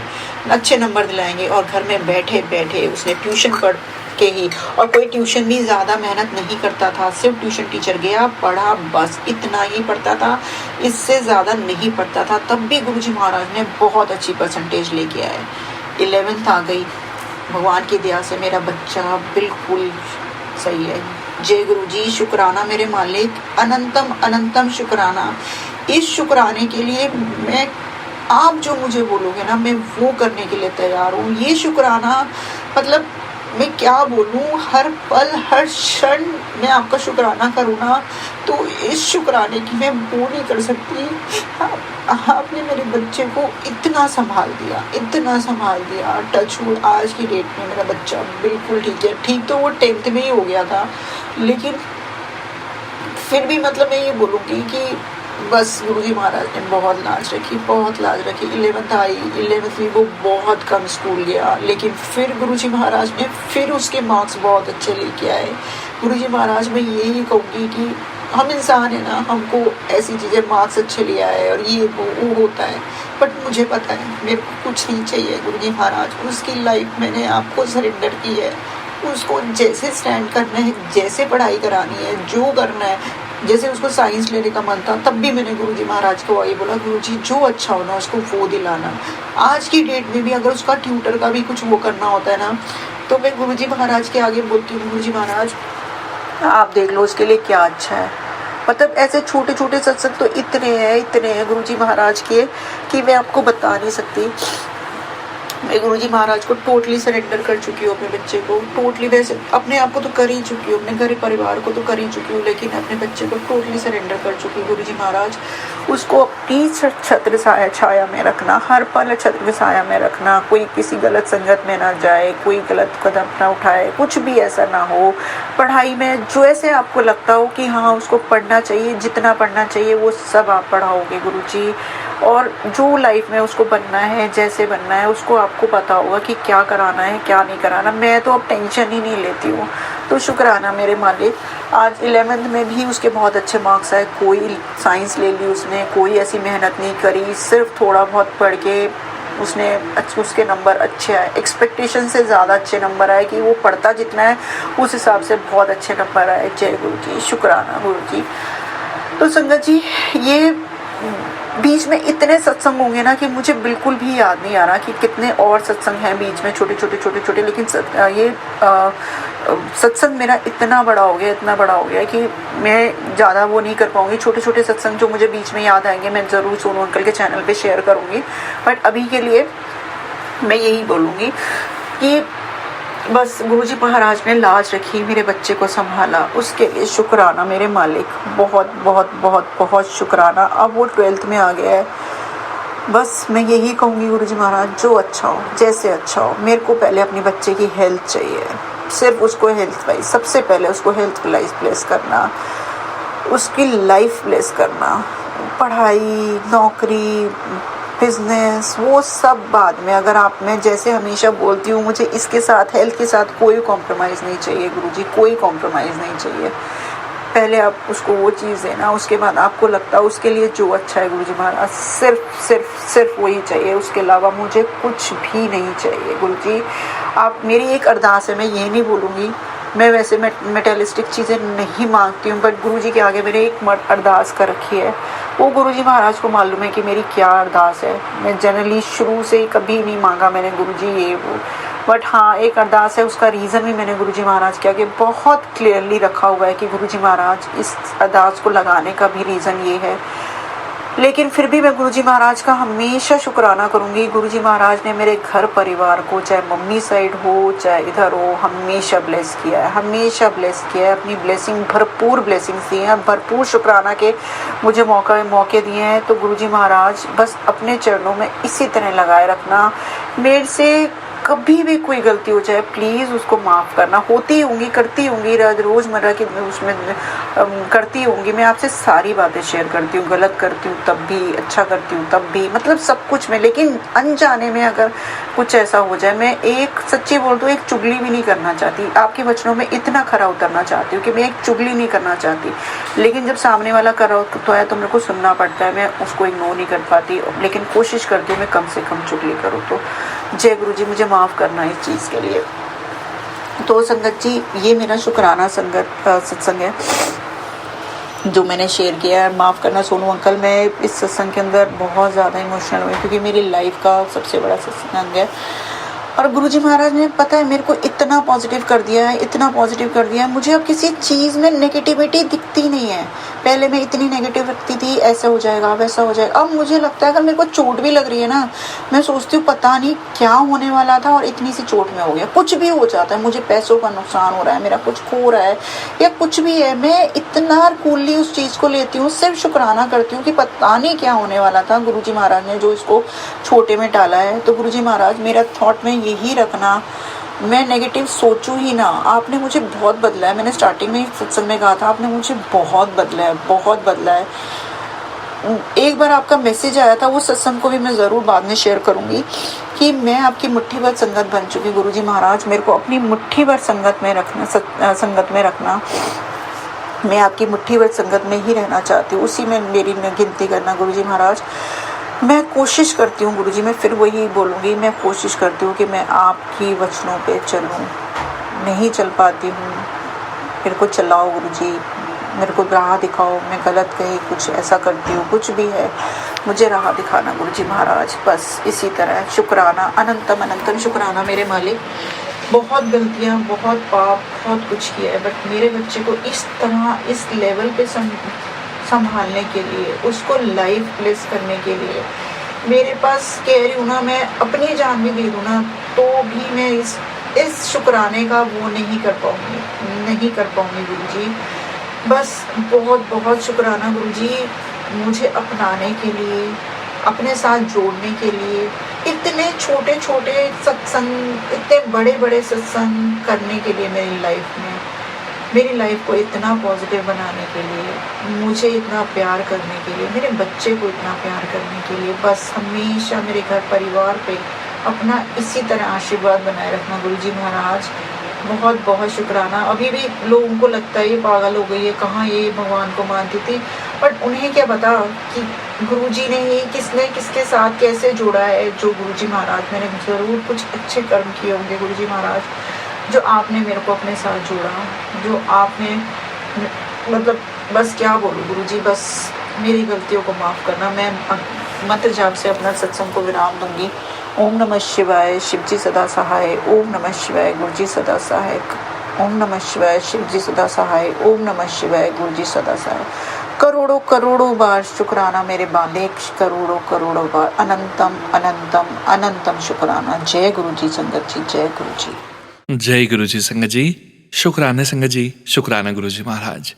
अच्छे नंबर दिलाएंगे। और घर में बैठे बैठे उसने ट्यूशन पढ़ के ही, और कोई ट्यूशन भी ज़्यादा मेहनत नहीं करता था, सिर्फ ट्यूशन टीचर गया, पढ़ा, बस इतना ही पढ़ता था, इससे ज़्यादा नहीं पढ़ता था। तब भी गुरुजी महाराज ने बहुत अच्छी परसेंटेज लेके आए। 11th आ गई, भगवान की दया से मेरा बच्चा बिल्कुल सही है। जय गुरु जी, शुक्राना मेरे मालिक, अनंतम अनंतम शुक्राना। इस शुक्राने के लिए मैं, आप जो मुझे बोलोगे ना, मैं वो करने के लिए तैयार हूँ। ये शुक्राना मतलब मैं क्या बोलूँ, हर पल हर क्षण मैं आपका शुक्राना करूँ ना, तो इस शुक्राने की मैं वो नहीं कर सकती। आपने मेरे बच्चे को इतना संभाल दिया, इतना संभाल दिया। टचवुड आज की डेट में मेरा बच्चा बिल्कुल ठीक है। ठीक तो वो 10th में ही हो गया था, लेकिन फिर भी मतलब मैं ये बोलूँगी कि बस गुरुजी महाराज ने बहुत लाज रखी, बहुत लाज रखी। 11th आई, 11th में वो बहुत कम स्कूल गया, लेकिन फिर गुरुजी महाराज ने फिर उसके मार्क्स बहुत अच्छे लेके आए। गुरुजी महाराज मैं यही कहूँगी कि हम इंसान है ना, हमको ऐसी चीज़ें मार्क्स अच्छे ले आए और ये वो होता है, बट मुझे पता है मेरे को कुछ नहीं चाहिए। गुरुजी महाराज, उसकी लाइफ मैंने आपको सरेंडर की है, उसको जैसे स्टैंड करना है, जैसे पढ़ाई करानी है, जो करना है। जैसे उसको साइंस लेने का मन था, तब भी मैंने गुरुजी महाराज को वही बोला, गुरुजी जो अच्छा होना उसको वो दिलाना। आज की डेट में भी अगर उसका ट्यूटर का भी कुछ वो करना होता है ना, तो मैं गुरुजी महाराज के आगे बोलती हूँ, गुरुजी महाराज आप देख लो उसके लिए क्या अच्छा है। मतलब ऐसे छोटे छोटे सत्संग तो इतने हैं गुरुजी महाराज के कि मैं आपको बता नहीं सकती। मैं गुरुजी महाराज को टोटली सरेंडर कर चुकी हूँ, अपने बच्चे को टोटली, वैसे अपने आप को तो कर ही चुकी हूँ, अपने घर परिवार को तो कर ही चुकी हूँ, लेकिन अपने बच्चे को टोटली सरेंडर कर चुकी हूँ। गुरुजी महाराज, उसको अपनी छत्र छाया में रखना, हर पल छत्र छाया में रखना, कोई किसी गलत संगत में ना जाए, कोई गलत कदम ना उठाए, कुछ भी ऐसा ना हो। पढ़ाई में जो ऐसे आपको लगता हो कि हाँ उसको पढ़ना चाहिए, जितना पढ़ना चाहिए वो सब आप पढ़ाओगे गुरुजी। और जो लाइफ में उसको बनना है, जैसे बनना है, उसको आपको पता होगा कि क्या कराना है, क्या नहीं कराना। मैं तो अब टेंशन ही नहीं लेती हूँ। तो शुक्राना मेरे मालिक। आज 11th में भी उसके बहुत अच्छे मार्क्स आए, कोई साइंस ले ली उसने, कोई ऐसी मेहनत नहीं करी, सिर्फ थोड़ा बहुत पढ़ के उसने उसके नंबर अच्छे आए, एक्सपेक्टेशन से ज़्यादा अच्छे नंबर आए कि वो पढ़ता जितना है उस हिसाब से बहुत अच्छे नंबर आए। जय गुरु जी, शुक्राना गुरु जी। तो संगत जी, ये बीच में इतने सत्संग होंगे ना कि मुझे बिल्कुल भी याद नहीं आ रहा कि कितने और सत्संग हैं बीच में, छोटे छोटे, लेकिन ये सत्संग मेरा इतना बड़ा हो गया कि मैं ज़्यादा वो नहीं कर पाऊँगी। छोटे छोटे सत्संग जो मुझे बीच में याद आएंगे मैं ज़रूर सोनू अंकल के चैनल पे शेयर करूँगी, बट अभी के लिए मैं यही बोलूँगी कि बस गुरुजी महाराज ने लाज रखी, मेरे बच्चे को संभाला, उसके लिए शुक्राना मेरे मालिक, बहुत बहुत बहुत बहुत शुक्राना। अब वो 12th में आ गया है। बस मैं यही कहूँगी गुरुजी महाराज, जो अच्छा हो, जैसे अच्छा हो, मेरे को पहले अपने बच्चे की हेल्थ चाहिए, सिर्फ उसको हेल्थ वाइज, सबसे पहले उसको हेल्थ वाइज प्लेस करना, उसकी लाइफ प्लेस करना, पढ़ाई, नौकरी, बिजनेस, वो सब बाद में। अगर आप, मैं जैसे हमेशा बोलती हूँ, मुझे इसके साथ, हेल्थ के साथ कोई कॉम्प्रोमाइज़ नहीं चाहिए गुरुजी, कोई कॉम्प्रोमाइज़ नहीं चाहिए। पहले आप उसको वो चीज़ देना, उसके बाद आपको लगता है उसके लिए जो अच्छा है गुरुजी महाराज, सिर्फ वही चाहिए, उसके अलावा मुझे कुछ भी नहीं चाहिए गुरुजी। आप, मेरी एक अरदास है, मैं ये नहीं बोलूँगी, मैं वैसे मेटेरियलिस्टिक चीज़ें नहीं मांगती हूँ, बट गुरुजी के आगे मैंने एक अरदास कर रखी है। वो गुरुजी महाराज को मालूम है कि मेरी क्या अरदास है। मैं जनरली शुरू से ही कभी नहीं मांगा मैंने गुरुजी ये वो, बट हाँ एक अरदास है, उसका रीज़न भी मैंने गुरुजी महाराज के आगे बहुत क्लियरली रखा हुआ है कि गुरुजी महाराज, इस अरदास को लगाने का भी रीज़न ये है। लेकिन फिर भी मैं गुरुजी महाराज का हमेशा शुक्राना करूँगी। गुरुजी महाराज ने मेरे घर परिवार को, चाहे मम्मी साइड हो चाहे इधर हो, हमेशा ब्लेस किया है, हमेशा ब्लेस किया है। अपनी ब्लेसिंग, भरपूर ब्लेसिंग्स दी हैं, भरपूर शुक्राना के मुझे मौके दिए हैं। तो गुरुजी महाराज बस अपने चरणों में इसी तरह लगाए रखना। मेरे से कभी भी कोई गलती हो जाए प्लीज़ उसको माफ़ करना। होती होंगी, करती होंगी, रोज़मर्रा की उसमें करती होंगी। मैं आपसे सारी बातें शेयर करती हूँ, गलत करती हूँ तब भी, अच्छा करती हूँ तब भी, मतलब सब कुछ में। लेकिन अनजाने में अगर कुछ ऐसा हो जाए, मैं एक सच्ची बोल दूँ, एक चुगली भी नहीं करना चाहती। आपके वचनों में इतना खरा उतरना चाहती हूँ कि मैं एक चुगली नहीं करना चाहती, लेकिन जब सामने वाला कर रहा है तो मेरे को सुनना पड़ता है। मैं उसको इग्नोर नहीं कर पाती, लेकिन कोशिश करती हूँ मैं कम से कम चुगली करूँ। तो जय गुरु जी, मुझे माफ़ करना इस चीज़ के लिए। तो संगत जी, ये मेरा शुक्राना सत्संग है जो मैंने शेयर किया है। माफ़ करना सोनू अंकल, मैं इस सत्संग के अंदर बहुत ज़्यादा इमोशनल हुई क्योंकि मेरी लाइफ का सबसे बड़ा सत्संग है। और गुरुजी महाराज ने, पता है, मेरे को इतना पॉजिटिव कर दिया है, इतना पॉजिटिव कर दिया है। मुझे अब किसी चीज़ में नेगेटिविटी दिखती नहीं है। पहले मैं इतनी नेगेटिव रखती थी, ऐसा हो जाएगा, वैसा हो जाएगा। अब मुझे लगता है अगर मेरे को चोट भी लग रही है ना, मैं सोचती हूँ पता नहीं क्या होने वाला था और इतनी सी चोट में हो गया। कुछ भी हो जाता है, मुझे पैसों का नुकसान हो रहा है, मेरा कुछ खो रहा है या कुछ भी है, मैं इतना कूलली उस चीज़ को लेती हूँ, सिर्फ शुक्राना करती हूँ कि पता नहीं क्या होने वाला था। गुरुजी महाराज ने जो इसको छोटे में डाला है, तो गुरुजी महाराज मेरा थॉट में यही रखना, मैं नेगेटिव सोचूं ही ना। आपने मुझे बहुत बदला है। मैंने स्टार्टिंग में सत्संग में कहा था, आपने मुझे बहुत बदला है, बहुत बदला है। एक बार आपका मैसेज आया था, वो सत्संग को भी मैं ज़रूर बाद में शेयर करूंगी कि मैं आपकी मुट्ठी भर संगत बन चुकी। गुरुजी महाराज मेरे को अपनी मुट्ठी भर संगत में रखना, मैं आपकी मुट्ठी भर संगत में ही रहना चाहती हूँ, उसी में मेरी गिनती करना। गुरुजी महाराज, मैं कोशिश करती हूँ गुरुजी, मैं फिर वही बोलूँगी, मैं कोशिश करती हूँ कि मैं आपकी वचनों पे चलूँ। नहीं चल पाती हूँ, मेरे को चलाओ गुरुजी, मेरे को राह दिखाओ। मैं गलत कहीं कुछ ऐसा करती हूँ, कुछ भी है, मुझे राह दिखाना गुरुजी महाराज। बस इसी तरह शुक्राना, अनंतम अनंतम शुक्राना मेरे मालिक। बहुत गलतियाँ, बहुत पाप, बहुत कुछ किया है, बट मेरे बच्चे को इस तरह, इस लेवल पे संभालने के लिए, उसको लाइफ प्लेस करने के लिए, मेरे पास कह रही हूँ ना, मैं अपनी जान भी दे दूँ ना, तो भी मैं इस शुक्राने का वो नहीं कर पाऊँगी गुरुजी। बस बहुत बहुत शुक्राना गुरुजी, मुझे अपनाने के लिए, अपने साथ जोड़ने के लिए, इतने छोटे छोटे सत्संग, इतने बड़े बड़े सत्संग करने के लिए, मेरी लाइफ को इतना पॉजिटिव बनाने के लिए, मुझे इतना प्यार करने के लिए, मेरे बच्चे को इतना प्यार करने के लिए। बस हमेशा मेरे घर परिवार पे अपना इसी तरह आशीर्वाद बनाए रखना गुरुजी महाराज। बहुत बहुत शुक्राना। अभी भी लोगों को लगता है ये पागल हो गई है, कहाँ ये भगवान को मानती थी, बट उन्हें क्या पता कि गुरुजी ने ही किसके साथ कैसे जोड़ा है। जो गुरुजी महाराज, मैंने ज़रूर कुछ अच्छे कर्म किए होंगे गुरुजी महाराज, जो आपने मेरे को अपने साथ जोड़ा, जो आपने, मतलब बस क्या बोलूँ गुरुजी, बस मेरी गलतियों को माफ़ करना। मैं मंत्र जाप से अपना सत्संग को विराम दूंगी। ओम नमः शिवाय, शिवजी सदा सहाय। ओम नमः शिवाय, गुरुजी सदा सहायक। ओम नमः शिवाय, शिवजी सदा सहाय। ओम नमः शिवाय, गुरुजी सदा सहाय। करोड़ों करोड़ों बार शुक्राना मेरे मालिक, करोड़ों करोड़ों बार, अनंतम अनंतम अनंतम शुक्राना। जय गुरुजी संगत जी, जय गुरुजी। जय गुरुजी संगत जी, शुक्राना संगत जी, शुक्राना गुरुजी महाराज।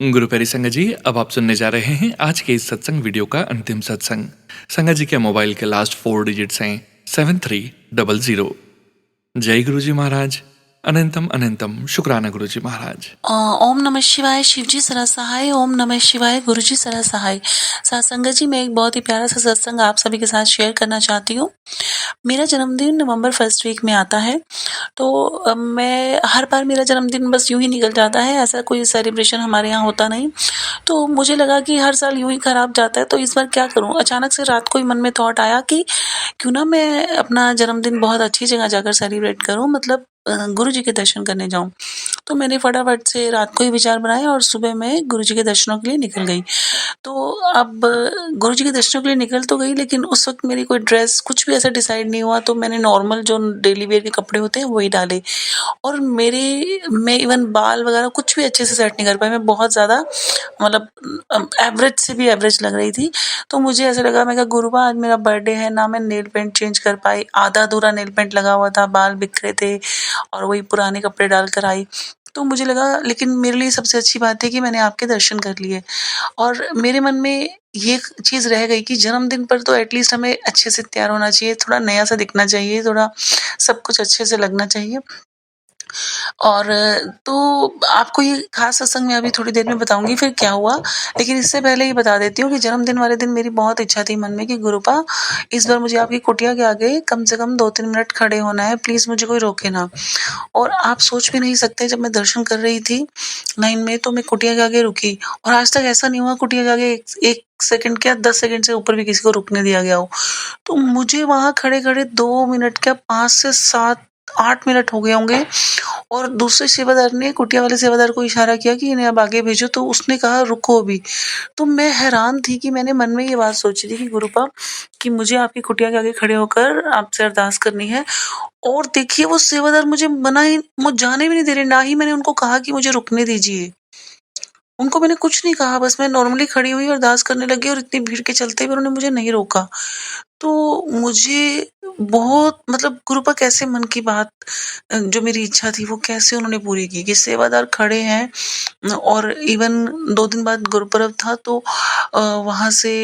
गुरु प्यारी संगत जी, अब आप सुनने जा रहे हैं आज के इस सत्संग वीडियो का अंतिम सत्संग। संगत जी के मोबाइल के लास्ट 4 डिजिट्स हैं 7300। जय गुरुजी महाराज, अनंतम अनंतम शुक्राना गुरुजी महाराज। ओम नमः शिवाय, शिवजी सदा सहाय। ओम नमः शिवाय, गुरुजी सदा सहाय। सत्संग जी, मैं एक बहुत ही प्यारा सा सत्संग आप सभी के साथ शेयर करना चाहती हूँ। मेरा जन्मदिन नवंबर 1st वीक में आता है, तो मैं हर बार मेरा जन्मदिन बस यूं ही निकल जाता है, ऐसा कोई सेलिब्रेशन हमारे यहाँ होता नहीं। तो मुझे लगा कि हर साल यूं ही खराब जाता है, तो इस बार क्या करूं। अचानक से रात को ही मन में थॉट आया कि क्यों ना मैं अपना जन्मदिन बहुत अच्छी जगह जाकर सेलिब्रेट करूं, मतलब गुरु जी के दर्शन करने जाऊं। तो मैंने फटाफट से रात को ही विचार बनाया और सुबह मैं गुरु जी के दर्शनों के लिए निकल गई। तो अब गुरु जी के दर्शनों के लिए निकल तो गई, लेकिन उस वक्त मेरी कोई ड्रेस कुछ भी ऐसा डिसाइड नहीं हुआ, तो मैंने नॉर्मल जो डेली वेयर के कपड़े होते हैं वही डाले। और मैं इवन बाल वगैरह कुछ भी अच्छे से सेट नहीं कर पाई। मैं बहुत ज़्यादा, मतलब एवरेज से भी एवरेज लग रही थी। तो मुझे ऐसा लगा, मैं कहा गुरुबा आज मेरा बर्थडे है ना, मैं नेल पेंट चेंज कर पाई, आधा अधूरा नेल पेंट लगा हुआ था, बाल बिखरे थे और वही पुराने कपड़े डालकर आई। तो मुझे लगा लेकिन मेरे लिए सबसे अच्छी बात है कि मैंने आपके दर्शन कर लिए और मेरे मन में ये चीज़ रह गई कि जन्मदिन पर तो एटलीस्ट हमें अच्छे से तैयार होना चाहिए, थोड़ा नया-सा दिखना चाहिए, थोड़ा सब कुछ अच्छे से लगना चाहिए। और तो आपको ये ख़ास सत्संग मैं अभी थोड़ी देर में बताऊँगी फिर क्या हुआ। लेकिन इससे पहले ये बता देती हूँ कि जन्मदिन वाले दिन मेरी बहुत इच्छा थी मन में कि गुरुपा इस बार मुझे आपकी कुटिया के आगे कम से कम 2-3 मिनट खड़े होना है, प्लीज़ मुझे कोई रोके ना। और आप सोच भी नहीं सकते जब मैं दर्शन कर रही थी लाइन में तो मैं कुटिया के आगे रुकी और आज तक ऐसा नहीं हुआ कुटिया के आगे 1 सेकंड क्या 10 सेकंड से ऊपर भी किसी को रुकने दिया गया हो। तो मुझे वहाँ खड़े-खड़े 2 मिनट क्या 5 से 7-8 मिनट हो गए होंगे और दूसरे सेवादार ने कुटिया वाले सेवादार को इशारा किया कि इन्हें अब आगे भेजो तो उसने कहा रुको अभी। तो मैं हैरान थी कि मैंने मन में ये बात सोची थी कि गुरुपा कि मुझे आपकी कुटिया के आगे खड़े होकर आपसे अरदास करनी है और देखिए वो सेवादार मुझे जाने भी नहीं दे रहे, ना ही मैंने उनको कहा कि मुझे रुकने दीजिए। उनको मैंने कुछ नहीं कहा, बस मैं नॉर्मली खड़ी हुई और अरदास करने लगी और इतनी भीड़ के चलते भी उन्होंने मुझे नहीं रोका। तो मुझे बहुत मतलब गुरुपा कैसे मन की बात जो मेरी इच्छा थी वो कैसे उन्होंने पूरी की कि सेवादार खड़े हैं और इवन 2 दिन बाद गुरुपर्व था तो वहाँ से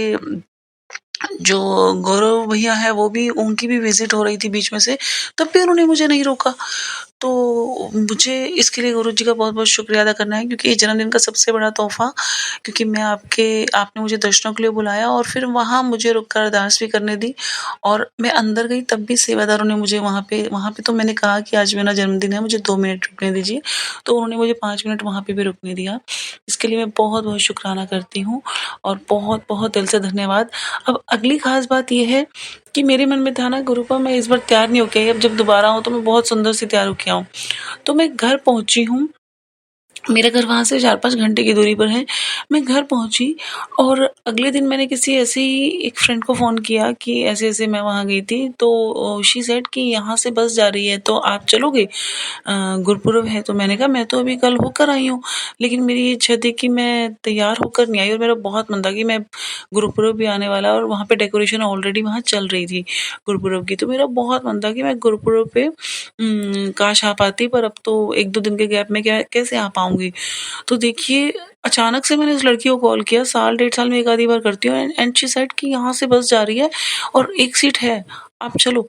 जो गौरव भैया हैं वो भी उनकी भी विज़िट हो रही थी बीच में से, तब भी उन्होंने मुझे नहीं रोका। तो मुझे इसके लिए गुरुजी का बहुत-बहुत शुक्रिया अदा करना है क्योंकि ये जन्मदिन का सबसे बड़ा तोहफ़ा क्योंकि आपने मुझे दर्शनों के लिए बुलाया और फिर वहाँ मुझे रुक कर अरदास भी करने दी और मैं अंदर गई तब भी सेवादारों ने मुझे वहाँ पे तो मैंने कहा कि आज मेरा जन्मदिन है, मुझे 2 मिनट रुकने दीजिए, तो उन्होंने मुझे 5 मिनट वहाँ पे भी रुकने दिया। इसके लिए मैं बहुत-बहुत शुकराना करती हूँ और बहुत-बहुत दिल से धन्यवाद। अब अगली ख़ास बात ये है कि मेरे मन में था ना गुरुपा मैं इस बार तैयार नहीं होके आई, अब जब दोबारा आऊँ तो मैं बहुत सुंदर सी तैयार होके आऊँ। तो मैं घर पहुँची हूँ, मेरा घर वहाँ से 4-5 घंटे की दूरी पर है। मैं घर पहुँची और अगले दिन मैंने किसी ऐसे ही एक फ्रेंड को फ़ोन किया कि ऐसे-ऐसे मैं वहाँ गई थी तो शी सेड कि यहाँ से बस जा रही है तो आप चलोगे? गुरुपुरब है। तो मैंने कहा मैं तो अभी कल होकर आई हूँ, लेकिन मेरी ये इच्छा थी कि मैं तैयार होकर नहीं आई और मेरा बहुत मन था कि मैं गुरुपुरब भी आने वाला है और वहाँ पे डेकोरेशन ऑलरेडी वहाँ चल रही थी गुरुपुरब की। तो मेरा बहुत मन था कि मैं गुरुपुरब पे काश आ पाती पर अब तो 1-2 दिन के गैप में क्या कैसे आ पाऊँगी। तो देखिए अचानक से मैंने उस लड़की को कॉल किया, साल डेढ़ साल में 1 आधी बार करती हूँ एंड शी सेड कि यहाँ से बस जा रही है और 1 सीट है, आप चलो।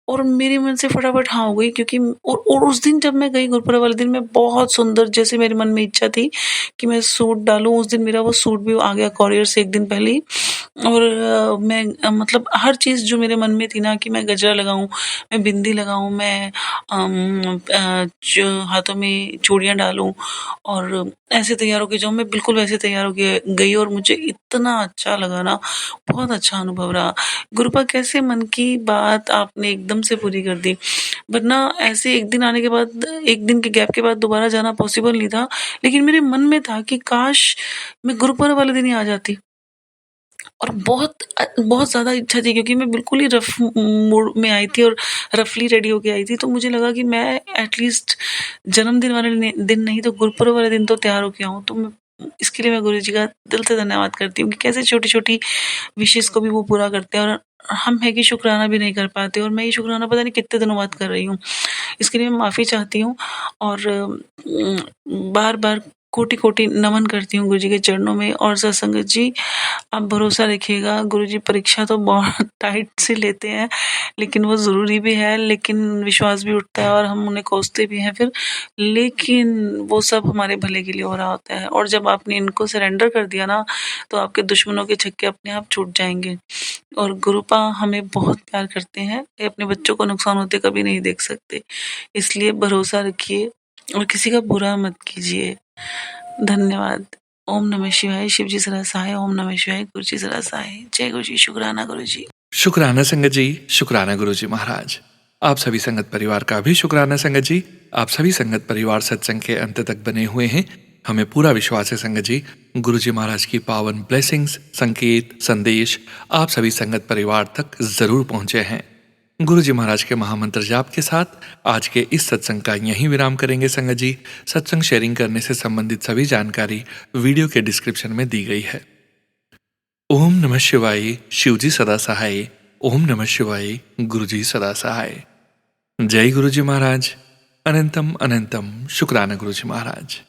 और मेरे मन से फटाफट हाँ हो गई क्योंकि और उस दिन जब मैं गई गुरुपुरब वाले दिन मैं बहुत सुंदर जैसे मेरे मन में इच्छा थी कि मैं सूट डालूँ, उस दिन मेरा वो सूट भी आ गया कोरियर से 1 दिन पहले ही। और मैं मतलब हर चीज़ जो मेरे मन में थी ना कि मैं गजरा लगाऊँ, मैं बिंदी लगाऊँ, मैं जो हाथों में चूड़ियाँ डालूँ और ऐसे तैयार होके जाऊँ, मैं बिल्कुल वैसे तैयार होके गई और मुझे इतना अच्छा लगा ना, बहुत अच्छा अनुभव रहा। गुरुपा कैसे मन की बात आपने एकदम से पूरी कर दी, वरना ऐसे 1 दिन आने के बाद 1 दिन के गैप के बाद दोबारा जाना पॉसिबल नहीं था, लेकिन मेरे मन में था कि काश मैं गुरुपुरब वाले दिन ही आ जाती। और बहुत ज़्यादा इच्छा थी क्योंकि मैं बिल्कुल ही रफ़ मूड में आई थी और रफ़ली रेडी होके आई थी, तो मुझे लगा कि मैं एटलीस्ट जन्मदिन वाले दिन नहीं तो गुरुपुरब वाले दिन तो तैयार होके आऊँ। तो इसके लिए मैं गुरुजी का दिल से धन्यवाद करती हूँ कि कैसे छोटी-छोटी विशेज़ को भी वो पूरा करते हैं और हम है कि शुक्राना भी नहीं कर पाते और मैं ये शुक्राना पता नहीं कितने दिनों बाद कर रही हूँ। इसके लिए मैं माफ़ी चाहती हूँ और बार-बार कोटि-कोटि नमन करती हूँ गुरुजी के चरणों में और सत्संगत जी आप भरोसा रखिएगा गुरुजी परीक्षा तो बहुत टाइट से लेते हैं, लेकिन वो ज़रूरी भी है, लेकिन विश्वास भी उठता है और हम उन्हें कोसते भी हैं फिर, लेकिन वो सब हमारे भले के लिए हो रहा होता है और जब आपने इनको सरेंडर कर दिया ना, तो आपके दुश्मनों के छक्के अपने आप छूट जाएँगे। और गुरुपा हमें बहुत प्यार करते हैं, वे अपने बच्चों को नुकसान होते कभी नहीं देख सकते, इसलिए भरोसा रखिए और किसी का बुरा मत कीजिए। धन्यवाद। ओम नमः शिवाय, शिव जी सदा सहाय, ओम नमः शिवाय, गुरु जी सदा सहाय। जय गुरु जी, शुक्राना गुरु जी। शुक्राना संगत जी, शुक्राना गुरुजी महाराज। आप सभी संगत परिवार का भी शुक्राना संगत जी। आप सभी संगत परिवार सत्संग के अंत तक बने हुए हैं। हमें पूरा विश्वास है संगत जी, गुरुजी महाराज की पावन ब्लेसिंग्स, संकेत, संदेश आप सभी संगत परिवार तक जरूर पहुंचे हैं। गुरुजी महाराज के महामंत्र जाप के साथ आज के इस सत्संग का यहीं विराम करेंगे संगत जी। सत्संग शेयरिंग करने से संबंधित सभी जानकारी वीडियो के डिस्क्रिप्शन में दी गई है। ओम नमः शिवाय, शिवजी सदा सहाय। ओम नमः शिवाय, गुरुजी सदा सहाय। जय गुरुजी महाराज। अनंतम अनंतम शुक्राना गुरुजी महाराज।